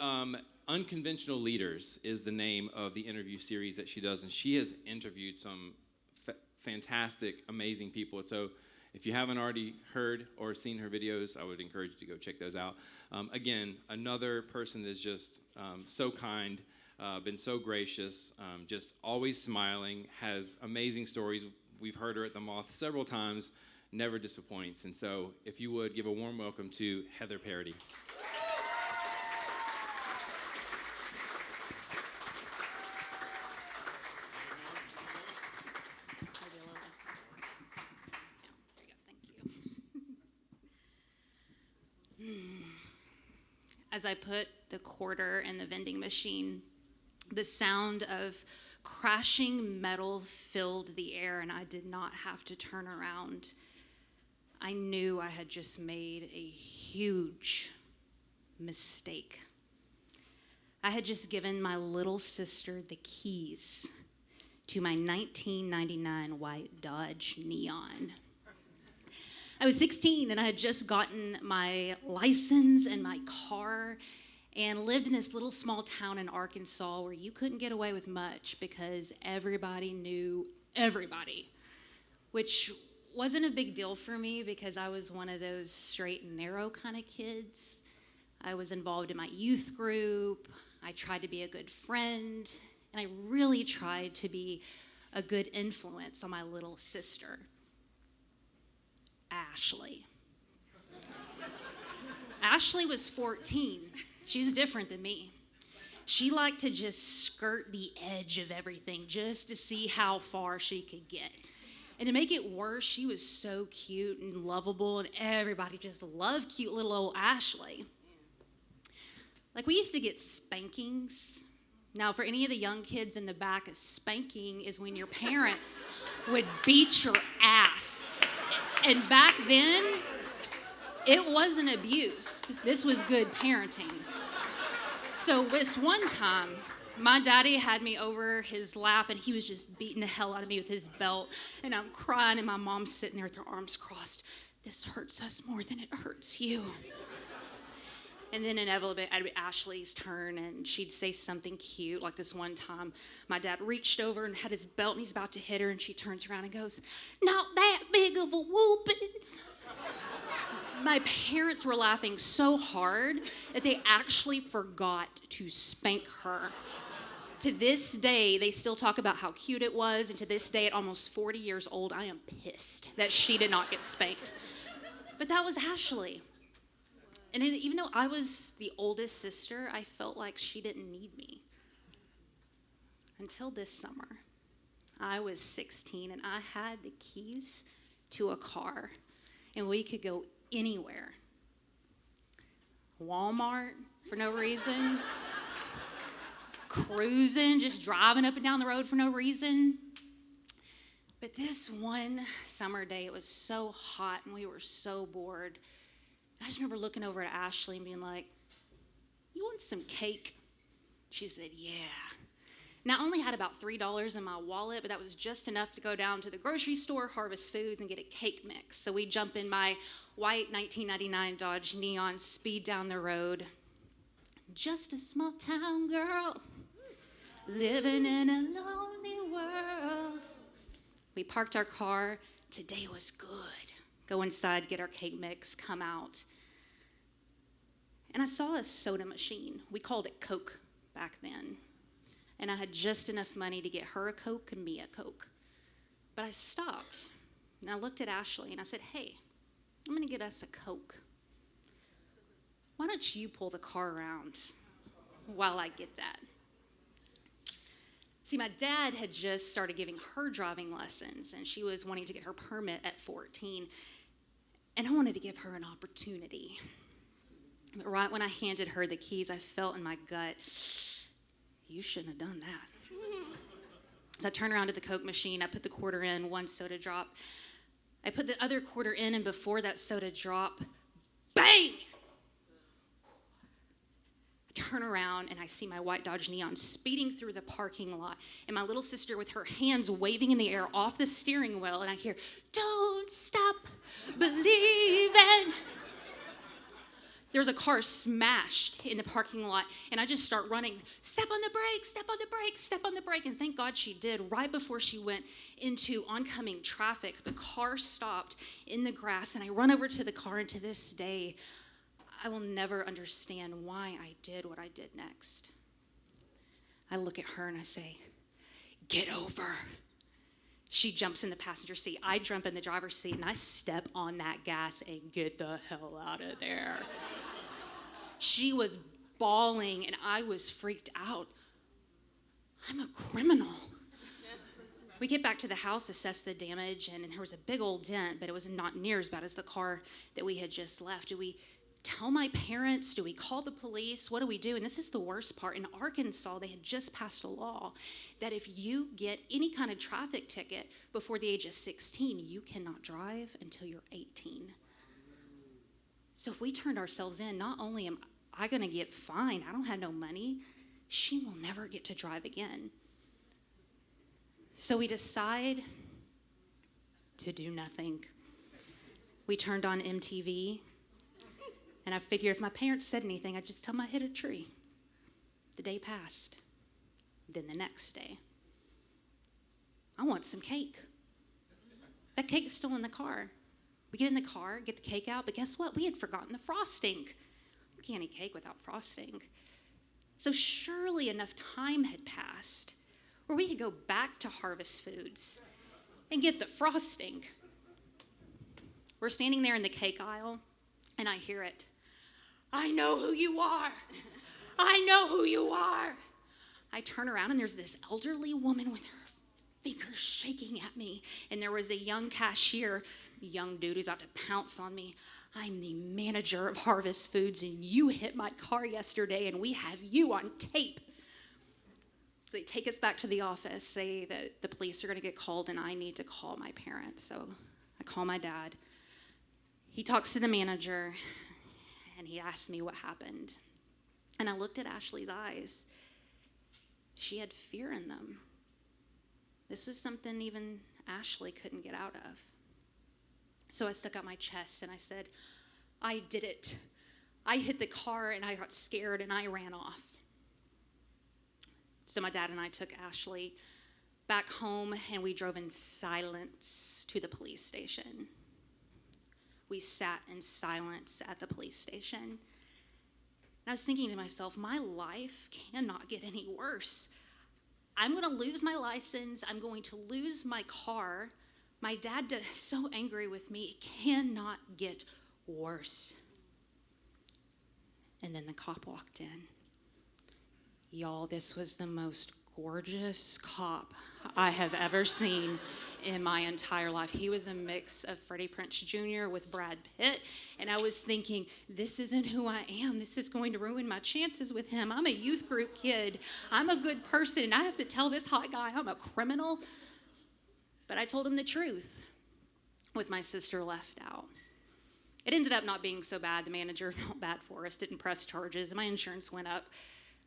Unconventional Leaders is the name of the interview series that she does. And she has interviewed some fantastic, amazing people. So if you haven't already heard or seen her videos, I would encourage you to go check those out. Again, another person that's just so kind, been so gracious, just always smiling, has amazing stories. We've heard her at the Moth several times, never disappoints. And so if you would, give a warm welcome to Heather Parody. As I put the quarter in the vending machine, the sound of crashing metal filled the air, and I did not have to turn around. I knew I had just made a huge mistake. I had just given my little sister the keys to my 1999 white Dodge Neon. I was 16 and I had just gotten my license and my car and lived in this little small town in Arkansas where you couldn't get away with much because everybody knew everybody, which wasn't a big deal for me because I was one of those straight and narrow kind of kids. I was involved in my youth group. I tried to be a good friend, and I really tried to be a good influence on my little sister. Ashley. Ashley was 14. She's different than me. She liked to just skirt the edge of everything just to see how far she could get. And to make it worse, she was so cute and lovable, and everybody just loved cute little old Ashley. Like, we used to get spankings. Now, for any of the young kids in the back, a spanking is when your parents would beat your ass. And back then, it wasn't abuse. This was good parenting. So this one time, my daddy had me over his lap, and he was just beating the hell out of me with his belt. And I'm crying, and my mom's sitting there with her arms crossed. This hurts us more than it hurts you. And then inevitably, it'd be Ashley's turn, and she'd say something cute. Like this one time, my dad reached over and had his belt, and he's about to hit her, and she turns around and goes, "Not that big of a whooping." My parents were laughing so hard that they actually forgot to spank her. To this day, they still talk about how cute it was, and to this day, at almost 40 years old, I am pissed that she did not get spanked. But that was Ashley. And even though I was the oldest sister, I felt like she didn't need me. Until this summer. I was 16 and I had the keys to a car, and we could go anywhere. Walmart for no reason. Cruising, just driving up and down the road for no reason. But this one summer day, it was so hot and we were so bored. I just remember looking over at Ashley and being like, "You want some cake?" She said, "Yeah." Now, I only had about $3 in my wallet, but that was just enough to go down to the grocery store, Harvest Foods, and get a cake mix. So we jump in my white 1999 Dodge Neon, speed down the road. Just a small town girl, living in a lonely world. We parked our car. Today was good. Go inside, get our cake mix, come out. And I saw a soda machine. We called it Coke back then. and I had just enough money to get her a Coke and me a Coke. But I stopped, and I looked at Ashley, and I said, hey, I'm going to get us a Coke. Why don't you pull the car around while I get that? See, my dad had just started giving her driving lessons, and she was wanting to get her permit at 14, and I wanted to give her an opportunity. But right when I handed her the keys, I felt in my gut, you shouldn't have done that. So I turned around to the Coke machine. I put the quarter in, one soda drop. I put the other quarter in, and before that soda drop, bang! I turn around, and I see my white Dodge Neon speeding through the parking lot, and my little sister with her hands waving in the air off the steering wheel, and I hear, don't stop believing. There's a car smashed in the parking lot, and I just start running, step on the brake, step on the brake, step on the brake, and thank God she did. Right before she went into oncoming traffic, the car stopped in the grass, and I run over to the car, and to this day, I will never understand why I did what I did next. I look at her and I say, get over. She jumps in the passenger seat. I jump in the driver's seat, and I step on that gas and get the hell out of there. She was bawling, and I was freaked out. I'm a criminal. We get back to the house, assess the damage, and there was a big old dent, but it was not near as bad as the car that we had just left. Do we tell my parents? Do we call the police? What do we do? And this is the worst part. In Arkansas, they had just passed a law that if you get any kind of traffic ticket before the age of 16, you cannot drive until you're 18. So if we turned ourselves in, not only am I going to get fined, I don't have no money, she will never get to drive again. So we decide to do nothing. We turned on MTV. And I figured if my parents said anything, I'd just tell them I hit a tree. The day passed. Then the next day, I want some cake. That cake's still in the car. We get in the car, get the cake out, but guess what? We had forgotten the frosting. You can't eat cake without frosting. So surely enough time had passed where we could go back to Harvest Foods and get the frosting. We're standing there in the cake aisle, and I hear it. I know who you are. I know who you are. I turn around, and there's this elderly woman with her fingers shaking at me. And there was a young cashier, young dude who's about to pounce on me. I'm the manager of Harvest Foods, and you hit my car yesterday, and we have you on tape. So they take us back to the office, say that the police are going to get called, and I need to call my parents. So I call my dad. He talks to the manager, and he asked me what happened. And I looked at Ashley's eyes. She had fear in them. This was something even Ashley couldn't get out of. So I stuck out my chest, and I said, I did it. I hit the car, and I got scared, and I ran off. So my dad and I took Ashley back home, and we drove in silence to the police station. We sat in silence at the police station. And I was thinking to myself, my life cannot get any worse. I'm going to lose my license. I'm going to lose my car. My dad is so angry with me. It cannot get worse. And then the cop walked in. Y'all, this was the most gorgeous cop I have ever seen in my entire life. He was a mix of Freddie Prinze Jr. with Brad Pitt, and I was thinking, this isn't who I am. This is going to ruin my chances with him. I'm a youth group kid. I'm a good person, and I have to tell this hot guy I'm a criminal. But I told him the truth with my sister left out. It ended up not being so bad. The manager felt bad for us, didn't press charges, and my insurance went up.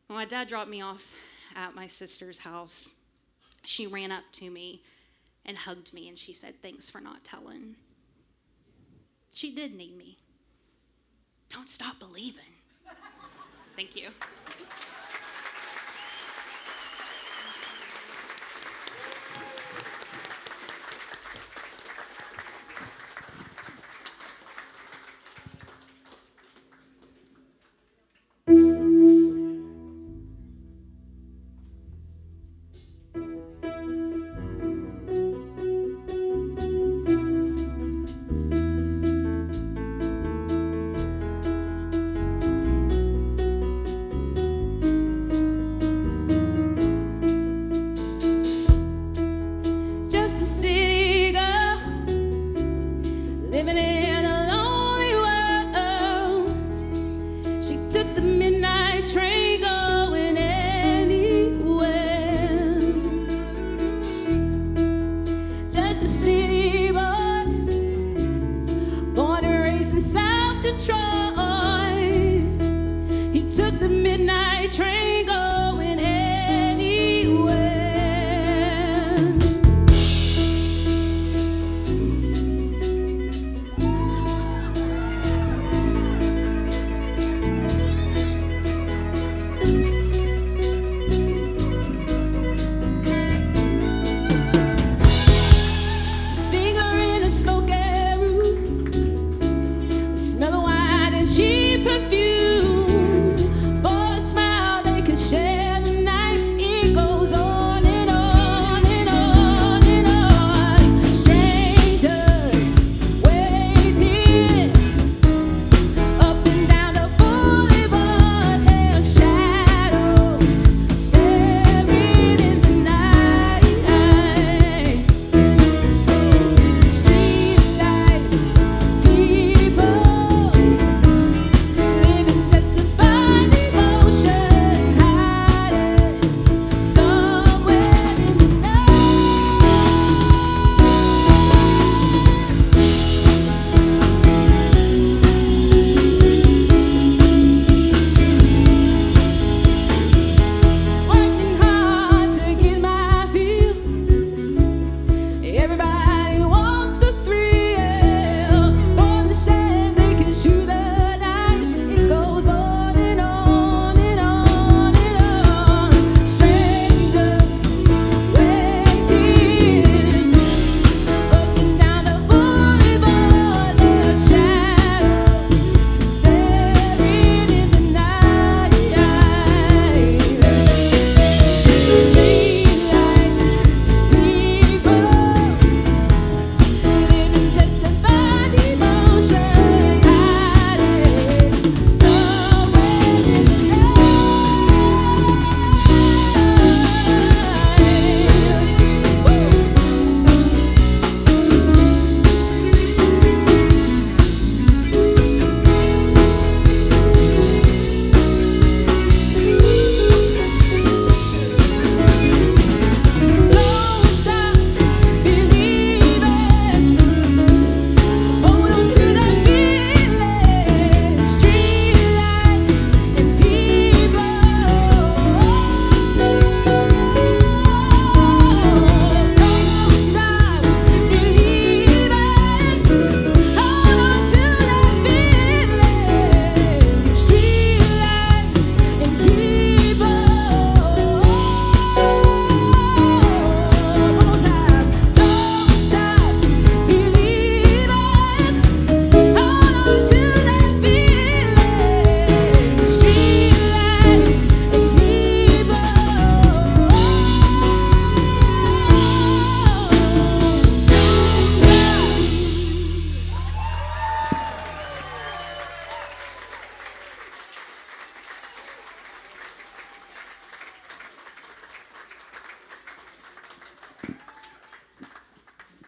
When my dad dropped me off at my sister's house, she ran up to me and hugged me, and she said, thanks for not telling. She did need me. Don't stop believing. Thank you.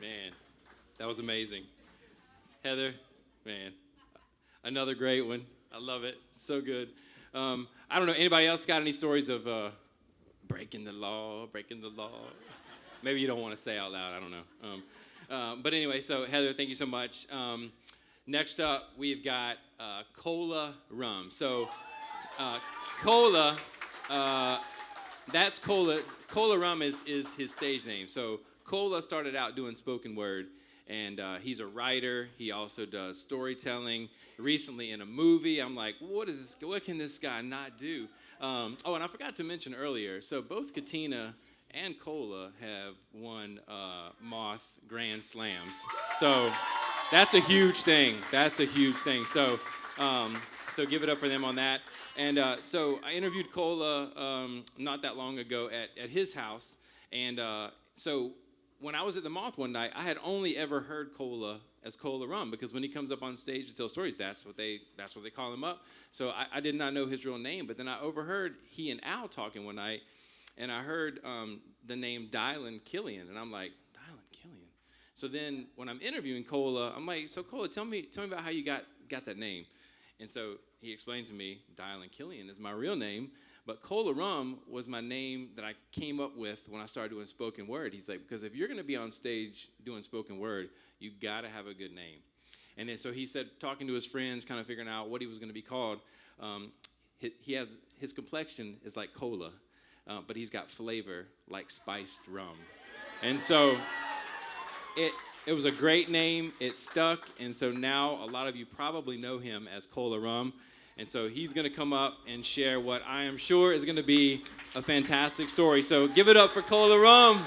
Man, that was amazing. Heather, man, another great one. I love it. So good. I don't know, anybody else got any stories of breaking the law? Maybe you don't want to say out loud. I don't know. But anyway, so Heather, thank you so much. Next up, we've got Cola Rum. So Cola, that's Cola. Cola Rum is his stage name. So Cola started out doing spoken word, and he's a writer. He also does storytelling. Recently in a movie, I'm like, what can this guy not do? And I forgot to mention earlier, so both Katina and Cola have won Moth Grand Slams. So that's a huge thing. So so give it up for them on that. And so I interviewed Cola not that long ago at his house. And so when I was at the Moth one night, I had only ever heard Cola as Cola Rum, because when he comes up on stage to tell stories, that's what they call him up. So I did not know his real name, but then I overheard he and Al talking one night, and I heard the name Dylan Killian, and I'm like, Dylan Killian. So then when I'm interviewing Cola, I'm like, so Cola, tell me about how you got that name. And so he explained to me, Dylan Killian is my real name, but Cola Rum was my name that I came up with when I started doing spoken word. He's like, because if you're going to be on stage doing spoken word, you got to have a good name. And then so he said, talking to his friends, kind of figuring out what he was going to be called, his complexion is like cola, but he's got flavor like spiced rum. And so it was a great name. It stuck. And so now a lot of you probably know him as Cola Rum. And so he's going to come up and share what I am sure is going to be a fantastic story. So give it up for Cola Rum.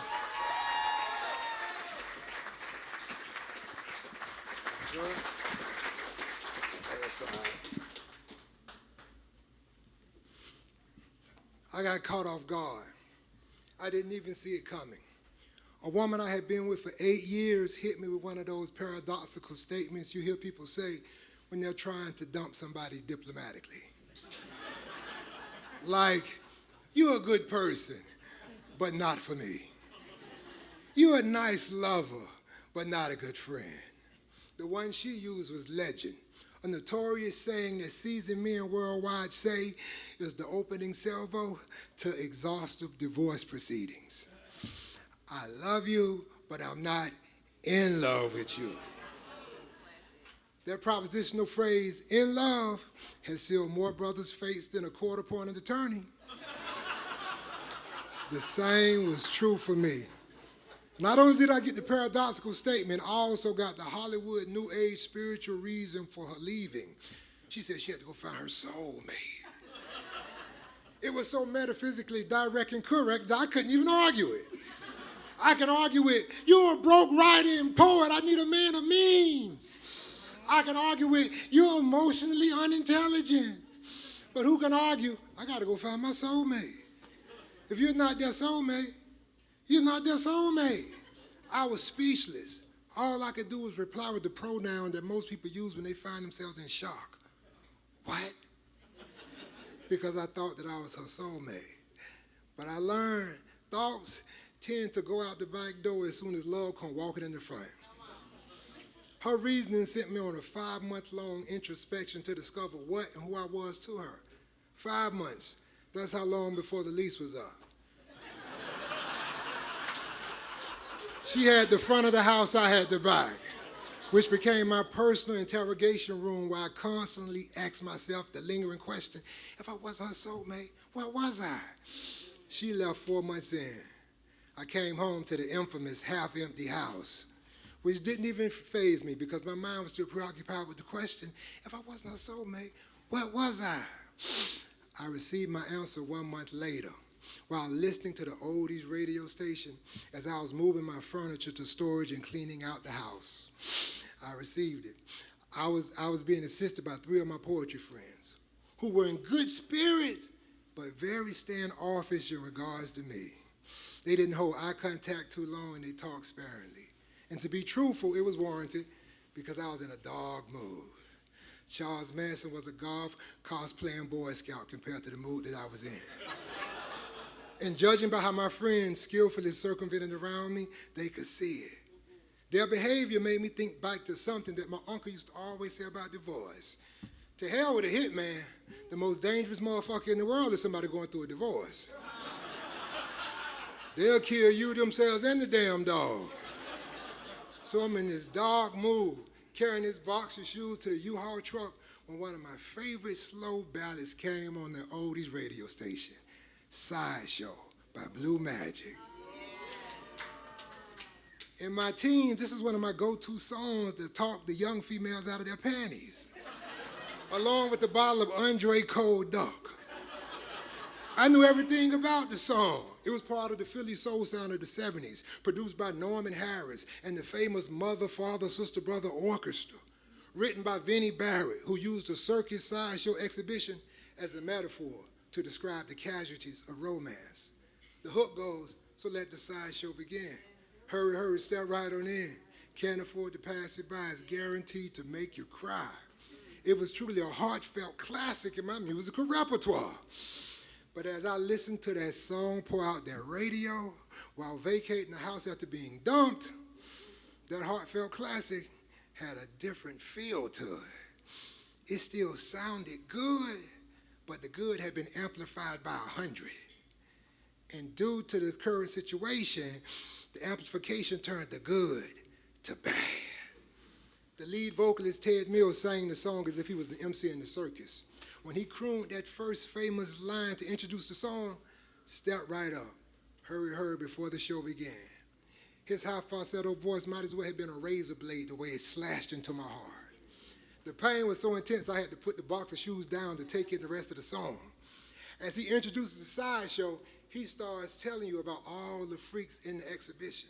I got caught off guard. I didn't even see it coming. A woman I had been with for 8 years hit me with one of those paradoxical statements you hear people say when they're trying to dump somebody diplomatically. Like, you're a good person, but not for me. You're a nice lover, but not a good friend. The one she used was legend, a notorious saying that seasoned men worldwide say is the opening salvo to exhaustive divorce proceedings. I love you, but I'm not in love with you. That propositional phrase, in love, has sealed more brothers' fates than a court-appointed attorney. The same was true for me. Not only did I get the paradoxical statement, I also got the Hollywood New Age spiritual reason for her leaving. She said she had to go find her soulmate. It was so metaphysically direct and correct that I couldn't even argue it. I can argue with, you're a broke writer and poet, I need a man of means. I can argue with, you're emotionally unintelligent. But who can argue, I gotta go find my soulmate. If you're not their soulmate, you're not their soulmate. I was speechless. All I could do was reply with the pronoun that most people use when they find themselves in shock. What? Because I thought that I was her soulmate. But I learned thoughts tend to go out the back door as soon as love comes walking in the front. Her reasoning sent me on a 5-month-long introspection to discover what and who I was to her. 5 months. That's how long before the lease was up. She had the front of the house, I had the back, which became my personal interrogation room where I constantly asked myself the lingering question, if I wasn't her soulmate, what was I? She left 4 months in. I came home to the infamous half-empty house, which didn't even faze me because my mind was still preoccupied with the question, if I wasn't her soulmate, what was I? I received my answer 1 month later while listening to the oldies radio station as I was moving my furniture to storage and cleaning out the house. I received it. I was being assisted by 3 of my poetry friends who were in good spirits but very standoffish in regards to me. They didn't hold eye contact too long and they talked sparingly. And to be truthful, it was warranted because I was in a dog mood. Charles Manson was a golf cosplaying Boy Scout compared to the mood that I was in. And judging by how my friends skillfully circumvented around me, they could see it. Their behavior made me think back to something that my uncle used to always say about divorce. To hell with a hitman. The most dangerous motherfucker in the world is somebody going through a divorce. They'll kill you, themselves, and the damn dog. So I'm in this dark mood, carrying this box of shoes to the U-Haul truck when one of my favorite slow ballads came on the oldies radio station, Sideshow by Blue Magic. In my teens, this is one of my go-to songs to talk the young females out of their panties, along with the bottle of Andre Cold Duck. I knew everything about the song. It was part of the Philly soul sound of the 70s, produced by Norman Harris and the famous Mother, Father, Sister, Brother Orchestra, written by Vinnie Barrett, who used a circus sideshow exhibition as a metaphor to describe the casualties of romance. The hook goes, so let the sideshow begin. Hurry, hurry, step right on in. Can't afford to pass it by. It's guaranteed to make you cry. It was truly a heartfelt classic in my musical repertoire. But as I listened to that song pour out that radio while vacating the house after being dumped, that heartfelt classic had a different feel to it. It still sounded good, but the good had been amplified by 100. And due to the current situation, the amplification turned the good to bad. The lead vocalist, Ted Mills, sang the song as if he was the MC in the circus. When he crooned that first famous line to introduce the song, step right up, hurry, hurry, before the show began. His high falsetto voice might as well have been a razor blade the way it slashed into my heart. The pain was so intense I had to put the box of shoes down to take in the rest of the song. As he introduces the sideshow, he starts telling you about all the freaks in the exhibition.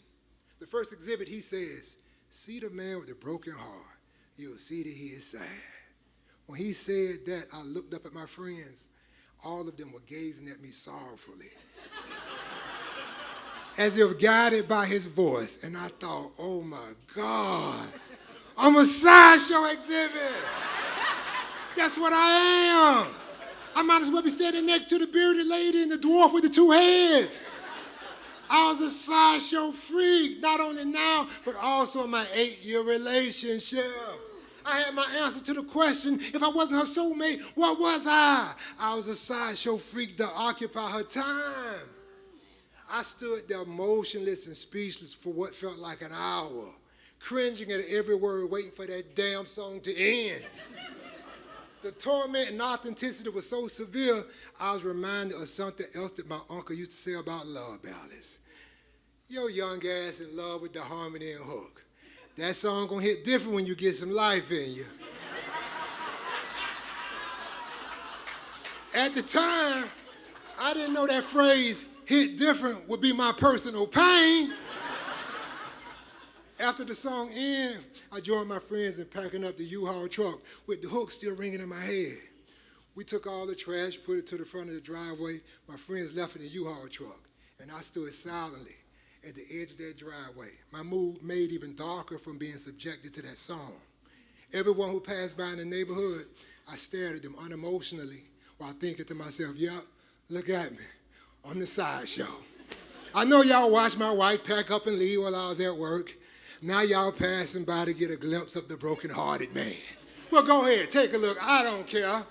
The first exhibit, he says, see the man with the broken heart, you'll see that he is sad. When he said that, I looked up at my friends. All of them were gazing at me sorrowfully, as if guided by his voice. And I thought, oh my God, I'm a sideshow exhibit. That's what I am. I might as well be standing next to the bearded lady and the dwarf with the two heads. I was a sideshow freak, not only now, but also in my 8-year relationship. I had my answer to the question, if I wasn't her soulmate, what was I? I was a sideshow freak to occupy her time. I stood there motionless and speechless for what felt like an hour, cringing at every word, waiting for that damn song to end. The torment and authenticity was so severe, I was reminded of something else that my uncle used to say about love ballads. Your young ass in love with the harmony and hook. That song gonna hit different when you get some life in you. At the time, I didn't know that phrase, hit different, would be my personal pain. After the song ended, I joined my friends in packing up the U-Haul truck with the hook still ringing in my head. We took all the trash, put it to the front of the driveway. My friends left in the U-Haul truck, and I stood silently at the edge of that driveway, my mood made even darker from being subjected to that song. Everyone who passed by in the neighborhood, I stared at them unemotionally while thinking to myself, yep, look at me, I'm the sideshow. I know y'all watched my wife pack up and leave while I was at work. Now y'all passing by to get a glimpse of the broken-hearted man. Well, go ahead, take a look, I don't care.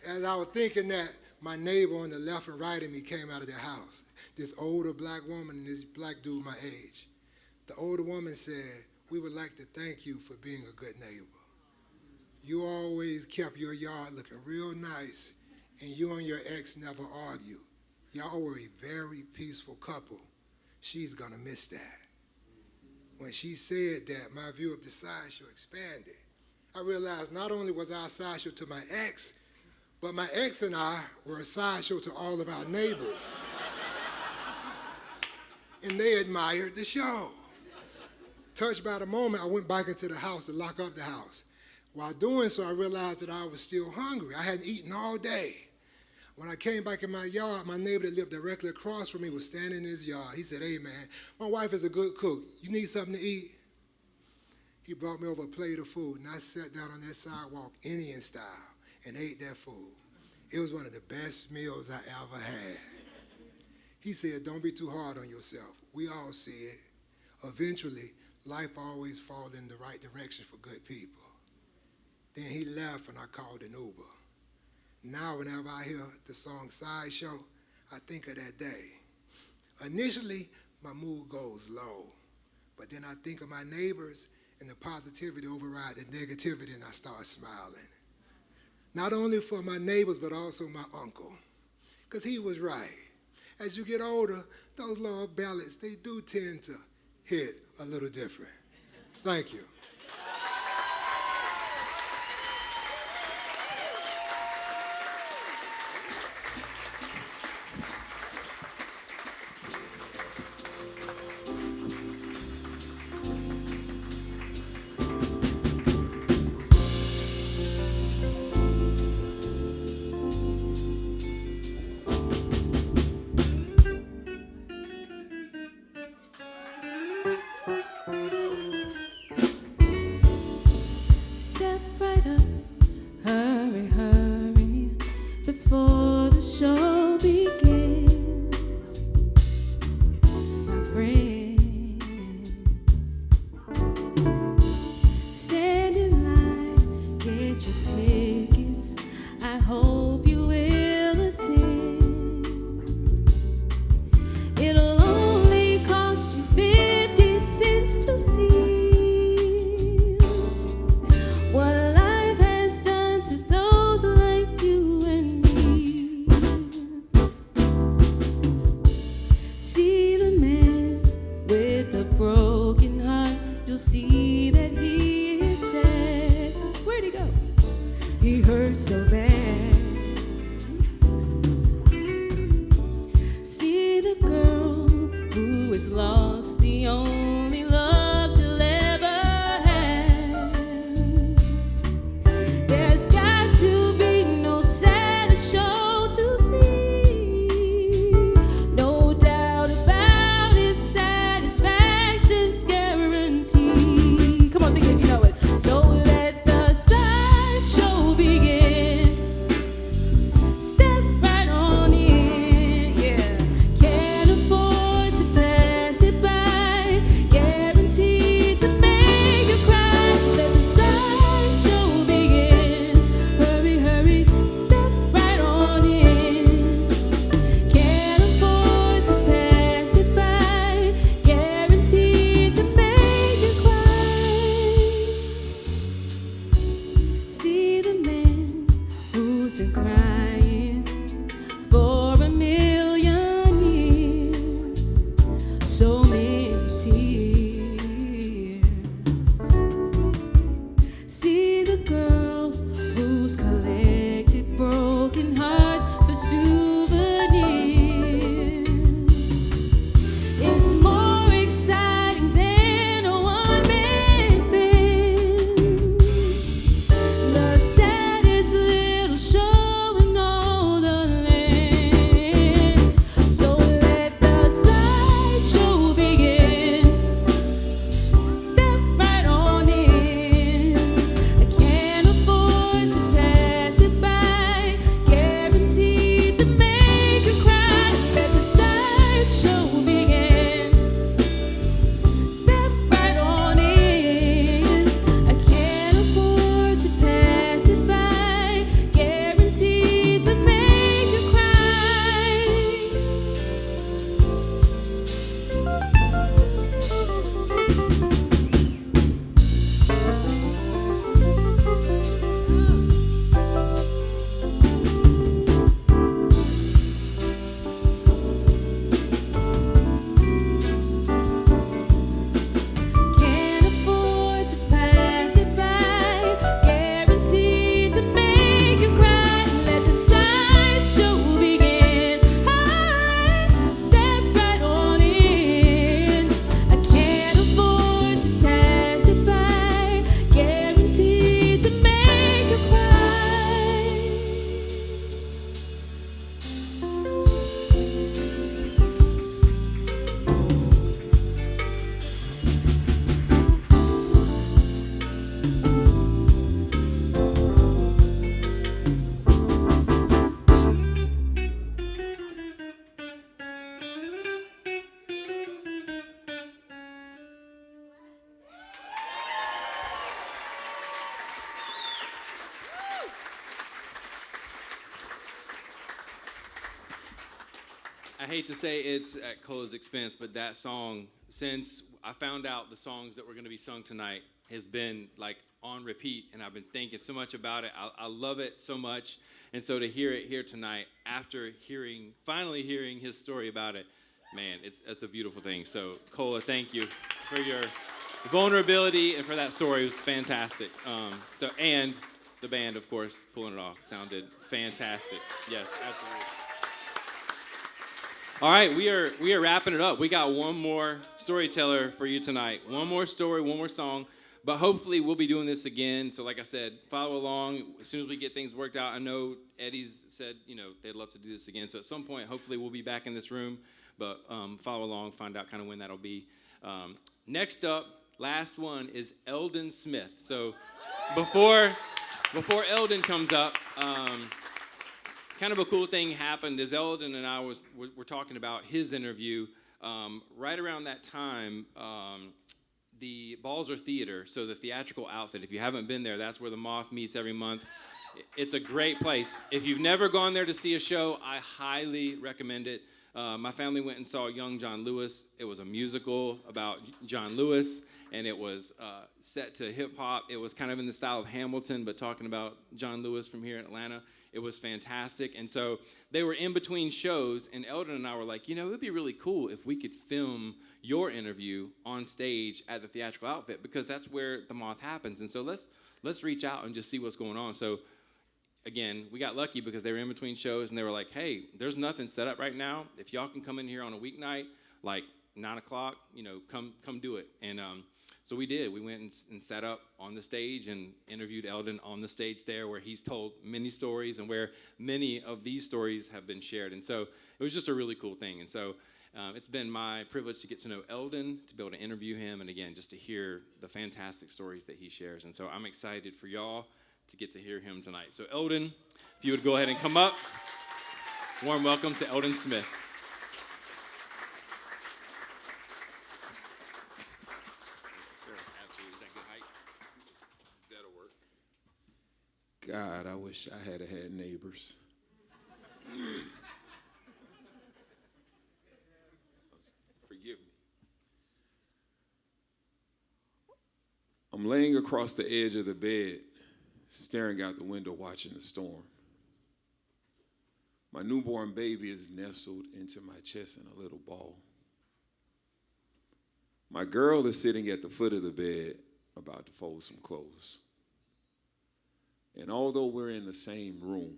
As I was thinking that, my neighbor on the left and right of me came out of their house. This older black woman and this black dude my age. The older woman said, we would like to thank you for being a good neighbor. You always kept your yard looking real nice, and you and your ex never argued. Y'all were a very peaceful couple. She's gonna miss that. When she said that, my view of the sideshow expanded. I realized not only was I a sideshow to my ex, but my ex and I were a sideshow to all of our neighbors. And they admired the show. Touched by the moment, I went back into the house to lock up the house. While doing so, I realized that I was still hungry. I hadn't eaten all day. When I came back in my yard, my neighbor that lived directly across from me was standing in his yard. He said, hey man, my wife is a good cook. You need something to eat? He brought me over a plate of food, and I sat down on that sidewalk, Indian style, and ate that food. It was one of the best meals I ever had. He said, don't be too hard on yourself. We all see it. Eventually, life always fall in the right direction for good people. Then he left and I called an Uber. Now whenever I hear the song Sideshow, I think of that day. Initially, my mood goes low, but then I think of my neighbors and the positivity override the negativity and I start smiling. Not only for my neighbors, but also my uncle, because he was right. As you get older, those love ballads, they do tend to hit a little different. Thank you. Step right up, hurry, hurry, before the show begins. My friends, stand in line, get your tickets. I hope you will attend. It'll only cost you 50 cents to see what life has done to those like you and me. See the man with the broken heart, you'll see that he is sad. Where'd he go? He hurts so bad. See the girl who is lost, the only love she'll ever have. There's got to be no sadder show to see. No doubt about it, satisfaction's guaranteed. Come on, sing it if you know it. So let the sideshow begin. Step right on in, yeah. Can't afford to pass it by. Guaranteed to make you cry. Let the sideshow begin. Hurry, hurry, step right on in. Can't afford to pass it by. Guaranteed to make you cry. See the man who's been crying for a million years, so many tears. See the girl who's collected broken hearts for souvenirs. It's more exciting than a one-man band. The saddest little show in all the land. So let the sideshow begin. I hate to say it's at Cola's expense, but that song, since I found out the songs that were going to be sung tonight, has been like on repeat, and I've been thinking so much about it. I love it so much, and so to hear it here tonight, after finally hearing his story about it, man, it's a beautiful thing. So Cola, thank you for your vulnerability and for that story. It was fantastic. And the band, of course, pulling it off sounded fantastic. Yes, absolutely. All right, we are wrapping it up. We got one more storyteller for you tonight. One more story, one more song. But hopefully we'll be doing this again. So like I said, follow along. As soon as we get things worked out, I know Eddie's said, they'd love to do this again. So at some point, hopefully we'll be back in this room. But follow along, find out kind of when that'll be. Next up, last one is Eldon Smith. So before Eldon comes up, kind of a cool thing happened as Eldon and I were talking about his interview. Right around that time, the Balzer Theater, so the theatrical outfit, if you haven't been there, that's where the Moth meets every month. It's a great place. If you've never gone there to see a show, I highly recommend it. My family went and saw Young John Lewis. It was a musical about John Lewis, and it was set to hip-hop. It was kind of in the style of Hamilton, but talking about John Lewis from here in Atlanta. It was fantastic. And so they were in between shows, and Eldon and I were like, it would be really cool if we could film your interview on stage at the theatrical outfit, because that's where the Moth happens. And so let's reach out and just see what's going on. So again, we got lucky because they were in between shows, and they were like, hey, there's nothing set up right now. If y'all can come in here on a weeknight, like 9 o'clock, come do it. And so we did. We went and sat up on the stage and interviewed Eldon on the stage there, where he's told many stories and where many of these stories have been shared. And so it was just a really cool thing. And so it's been my privilege to get to know Eldon, to be able to interview him, and again, just to hear the fantastic stories that he shares. And so I'm excited for y'all to get to hear him tonight. So Eldon, if you would go ahead and come up. Warm welcome to Eldon Smith. God, I wish I had neighbors. Forgive me. I'm laying across the edge of the bed, staring out the window, watching the storm. My newborn baby is nestled into my chest in a little ball. My girl is sitting at the foot of the bed, about to fold some clothes. And although we're in the same room,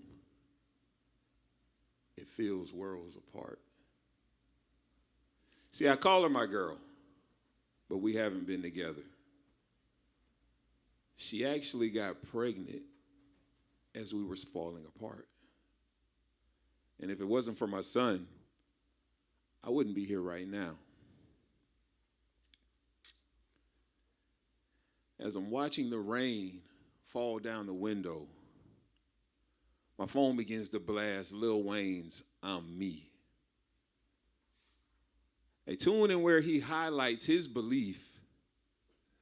it feels worlds apart. See, I call her my girl, but we haven't been together. She actually got pregnant as we were falling apart. And if it wasn't for my son, I wouldn't be here right now. As I'm watching the rain fall down the window, my phone begins to blast Lil Wayne's I'm Me. A tune in where he highlights his belief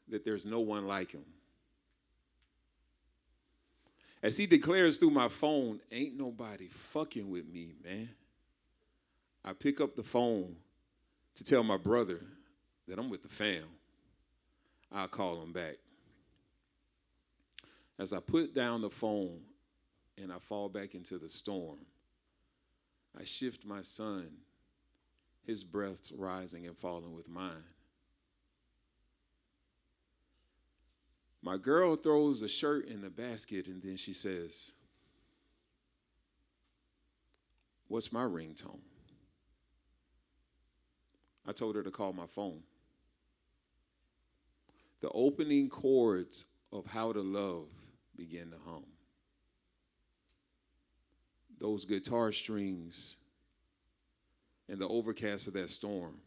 that there's no one like him. As he declares through my phone, ain't nobody fucking with me, man. I pick up the phone to tell my brother that I'm with the fam. I'll call him back. As I put down the phone and I fall back into the storm, I shift my son, his breath's rising and falling with mine. My girl throws a shirt in the basket, and then she says, "What's my ringtone?" I told her to call my phone. The opening chords of How to Love began to hum. Those guitar strings and the overcast of that storm,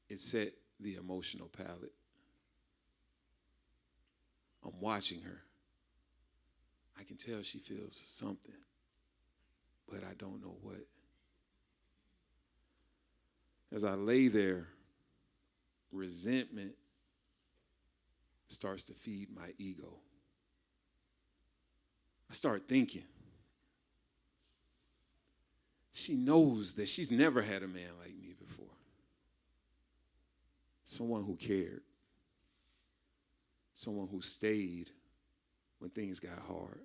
it set the emotional palette. I'm watching her. I can tell she feels something, but I don't know what. As I lay there, resentment starts to feed my ego. I start thinking, she knows that she's never had a man like me before. Someone who cared. Someone who stayed when things got hard.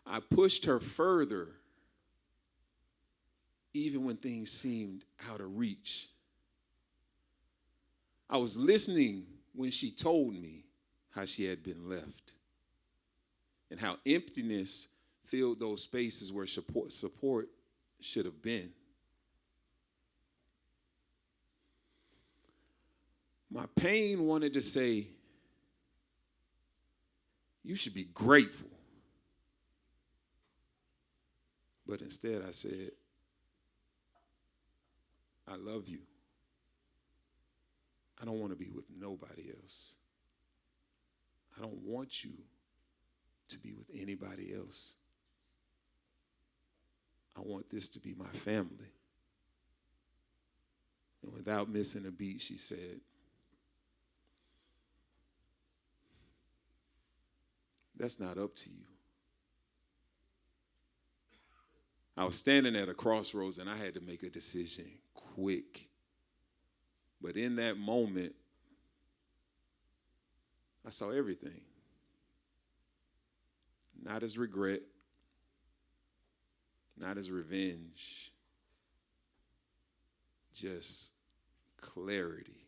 I pushed her further even when things seemed out of reach. I was listening when she told me how she had been left and how emptiness filled those spaces where support should have been. My pain wanted to say, you should be grateful. But instead I said, I love you. I don't want to be with nobody else. I don't want you to be with anybody else. I want this to be my family. And without missing a beat, she said, that's not up to you. I was standing at a crossroads and I had to make a decision quick. But in that moment, I saw everything. Not as regret, not as revenge, just clarity.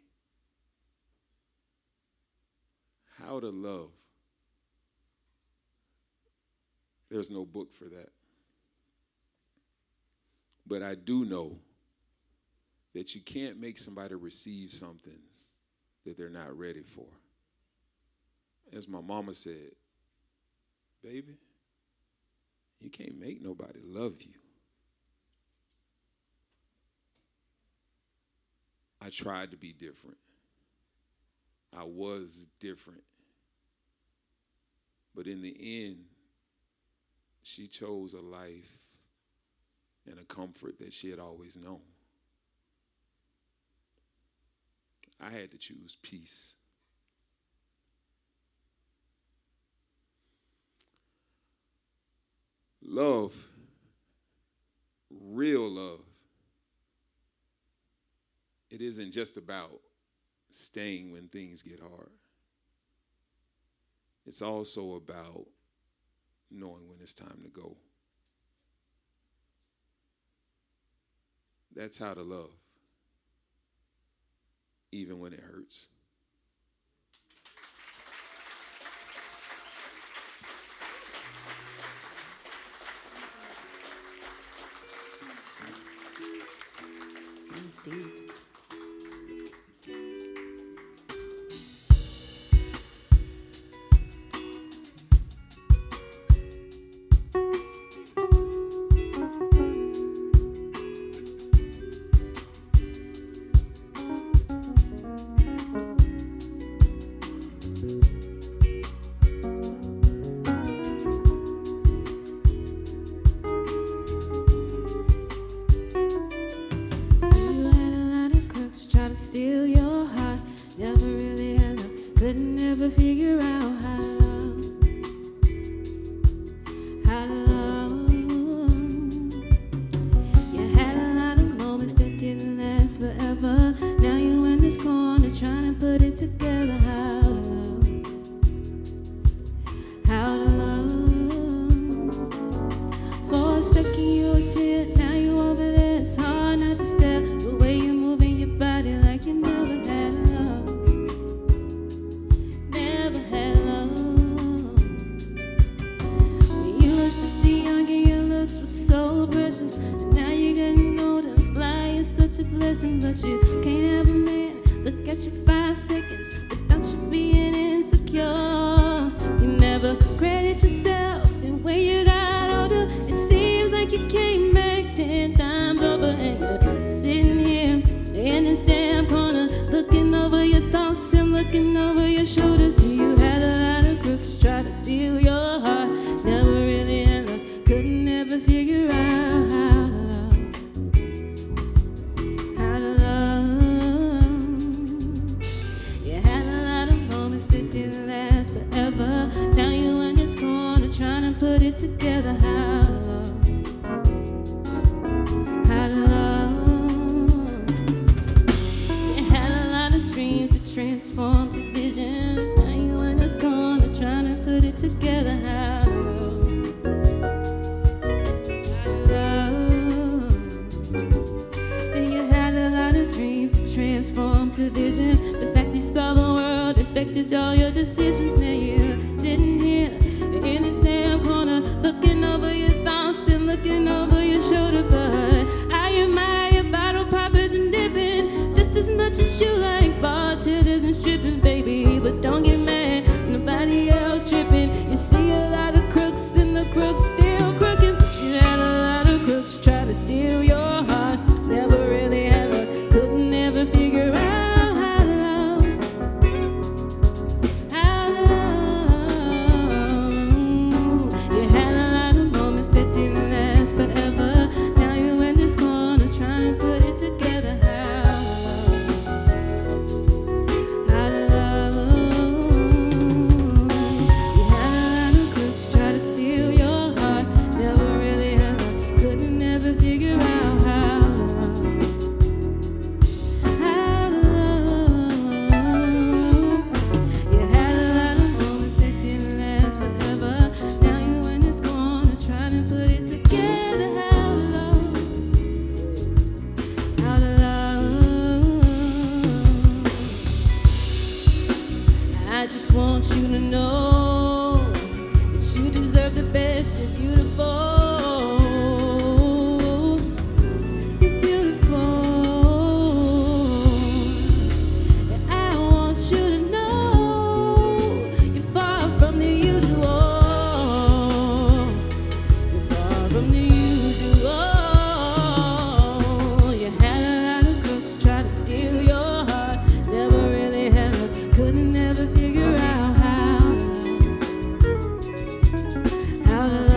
How to love. There's no book for that. But I do know that you can't make somebody receive something that they're not ready for. As my mama said, baby, you can't make nobody love you. I tried to be different. I was different. But in the end, she chose a life and a comfort that she had always known. I had to choose peace. Love, real love, it isn't just about staying when things get hard. It's also about knowing when it's time to go. That's how to love, even when it hurts. That's deep. Steal your heart, never really had love, couldn't never figure out how to love, how to love. You had a lot of moments that didn't last forever. Now you in this corner trying to put it together. How to love, how to love. For a second you was here, now you over there. It's hard not to stare. The way you're moving your body like you never had love, never had love. When you was just a youngin', your looks were so precious. And now you're getting older and flying, such a blessing. But you can't have a man look at you 5 seconds without you being insecure. You never credit yourself, and when you got older, it seems like you came back 10 times over. And you're sitting here in this damn corner, looking over your thoughts and looking over your shoulders. You had a lot of crooks try to steal your heart, never really had love, couldn't never figure out how to love, how to love. You had a lot of moments that didn't last forever. Now you in this corner trying to put it together. How to visions. The fact you saw the world affected all your decisions. Now you're sitting here in this damn corner, looking over your thoughts, then looking over your shoulder. But I admire your bottle poppers and dipping just as much as you like bartenders and stripping, baby. But don't get mad, nobody else tripping. You see a lot of crooks and the crooks still crooking, but you had a lot of crooks try to steal your heart. Never really had luck, couldn't ever figure out how to love. How to love. You had a lot of moments that didn't last forever. Now you're in this corner trying to put it together. How to love. You had a lot of crooks try to steal your heart. Never really had luck, couldn't ever figure out how to love. How to love. You had a lot of moments that didn't last forever. Now you in this corner trying to put it together. How to love. How to love. I just want you to know that you deserve the best. You're beautiful. You're beautiful. And I want you to know you're far from the usual. You're far from the usual. You had a lot of crooks try to steal your heart. Never really had luck, couldn't ever figure out how to love. How to love.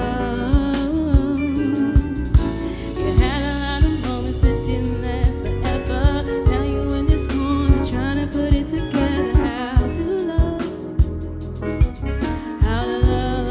You had a lot of moments that didn't last forever. Now you in this corner trying to put it together. How to love. How to love.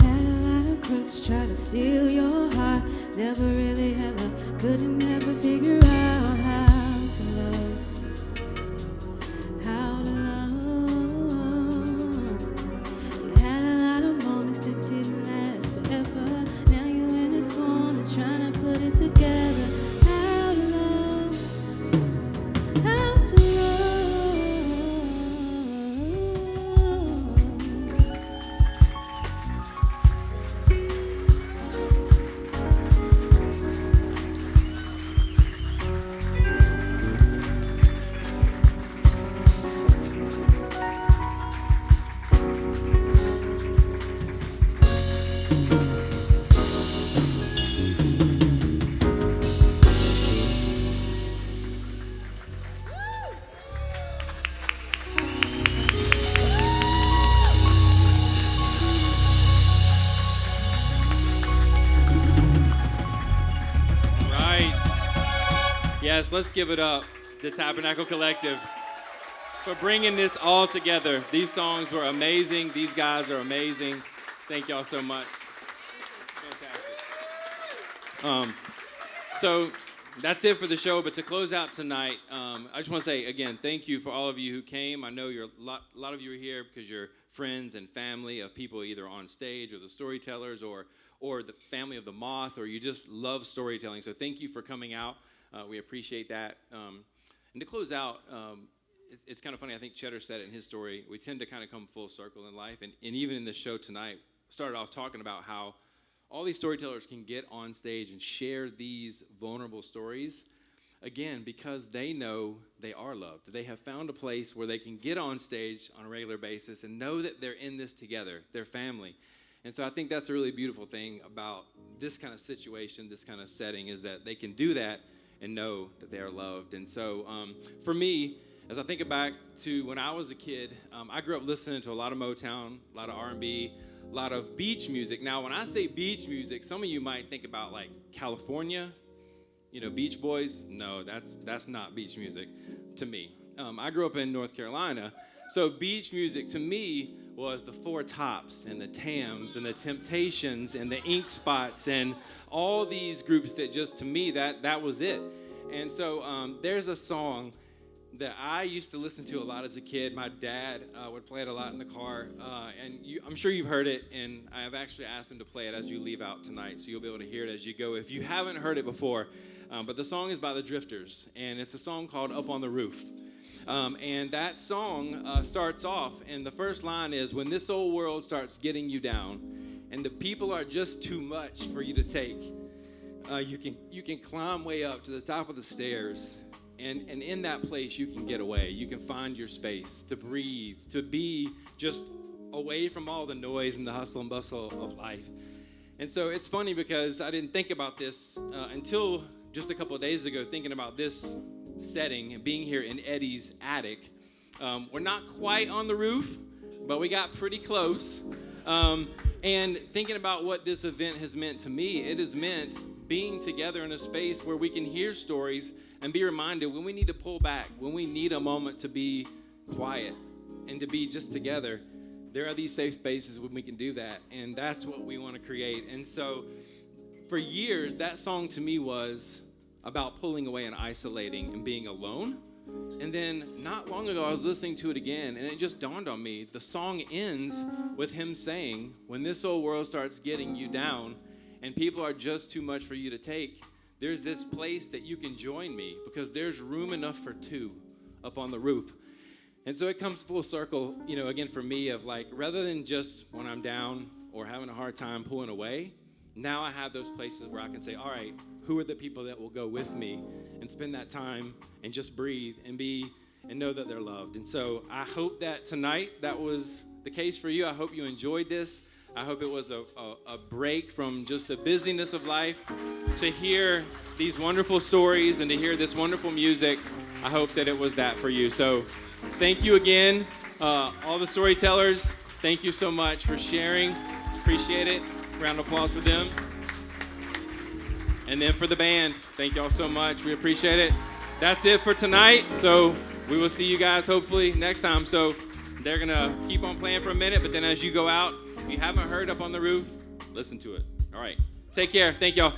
Had a lot of crooks try to steal your heart. Never really had luck, couldn't ever figure out how to love. How to love. You had a lot of moments that didn't last forever. Now you in this corner trying to put it together. How to love. How to love. Right. Yes, let's give it up, the Tabernacle Collective, for bringing this all together. These songs were amazing. These guys are amazing. Thank y'all so much. Fantastic. So that's it for the show. But to close out tonight, I just want to say again, thank you for all of you who came. I know a lot of you are here because you're friends and family of people either on stage or the Storytellers or the family of the Moth, or you just love storytelling. So thank you for coming out. We appreciate that. And to close out, it's kind of funny. I think Cheddar said it in his story. We tend to kind of come full circle in life. And even in this show tonight, started off talking about how all these storytellers can get on stage and share these vulnerable stories, again, because they know they are loved. They have found a place where they can get on stage on a regular basis and know that they're in this together, their family. And so I think that's a really beautiful thing about this kind of situation, this kind of setting, is that they can do that and know that they are loved. And so for me, as I think back to when I was a kid, I grew up listening to a lot of Motown, a lot of R&B, a lot of beach music. Now, when I say beach music, some of you might think about like California, Beach Boys. No, that's not beach music to me. I grew up in North Carolina, so beach music to me was the Four Tops and the Tams and the Temptations and the Ink Spots and all these groups that just, to me, that was it. And so there's a song that I used to listen to a lot as a kid. My dad would play it a lot in the car, and I'm sure you've heard it, and I have actually asked him to play it as you leave out tonight, so you'll be able to hear it as you go if you haven't heard it before. But the song is by the Drifters, and it's a song called Up on the Roof. And that song starts off, and the first line is, when this old world starts getting you down, and the people are just too much for you to take, you can climb way up to the top of the stairs, and in that place you can get away. You can find your space to breathe, to be just away from all the noise and the hustle and bustle of life. And so it's funny because I didn't think about this until just a couple of days ago, thinking about this setting and being here in Eddie's attic. We're not quite on the roof, but we got pretty close. And thinking about what this event has meant to me, it has meant being together in a space where we can hear stories and be reminded when we need to pull back, when we need a moment to be quiet and to be just together. There are these safe spaces when we can do that, and that's what we want to create. And so for years, that song to me was about pulling away and isolating and being alone. And then not long ago, I was listening to it again, and it just dawned on me. The song ends with him saying, when this old world starts getting you down and people are just too much for you to take, there's this place that you can join me because there's room enough for two up on the roof. And so it comes full circle, again for me, of like, rather than just when I'm down or having a hard time pulling away, now I have those places where I can say, all right, who are the people that will go with me and spend that time and just breathe and be and know that they're loved. And so I hope that tonight that was the case for you. I hope you enjoyed this. I hope it was a break from just the busyness of life to hear these wonderful stories and to hear this wonderful music. I hope that it was that for you. So thank you again, all the storytellers. Thank you so much for sharing. Appreciate it. Round of applause for them. And then for the band, thank y'all so much. We appreciate it. That's it for tonight. So we will see you guys hopefully next time. So they're going to keep on playing for a minute, but then as you go out, if you haven't heard Up on the Roof, listen to it. All right. Take care. Thank y'all.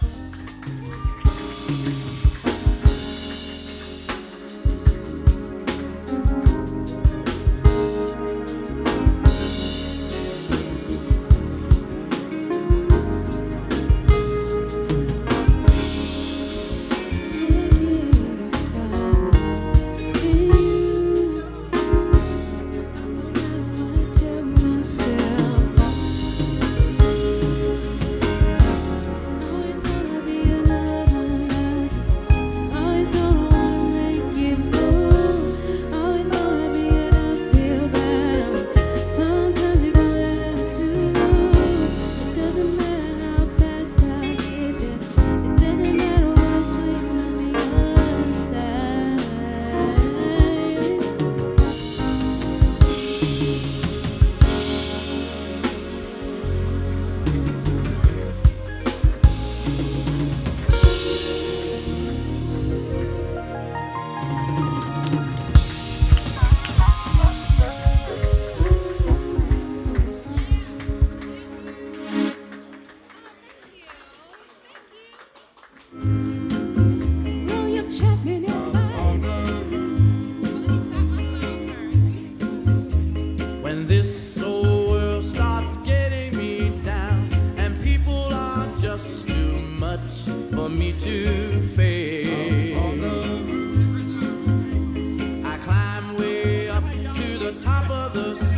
Top of the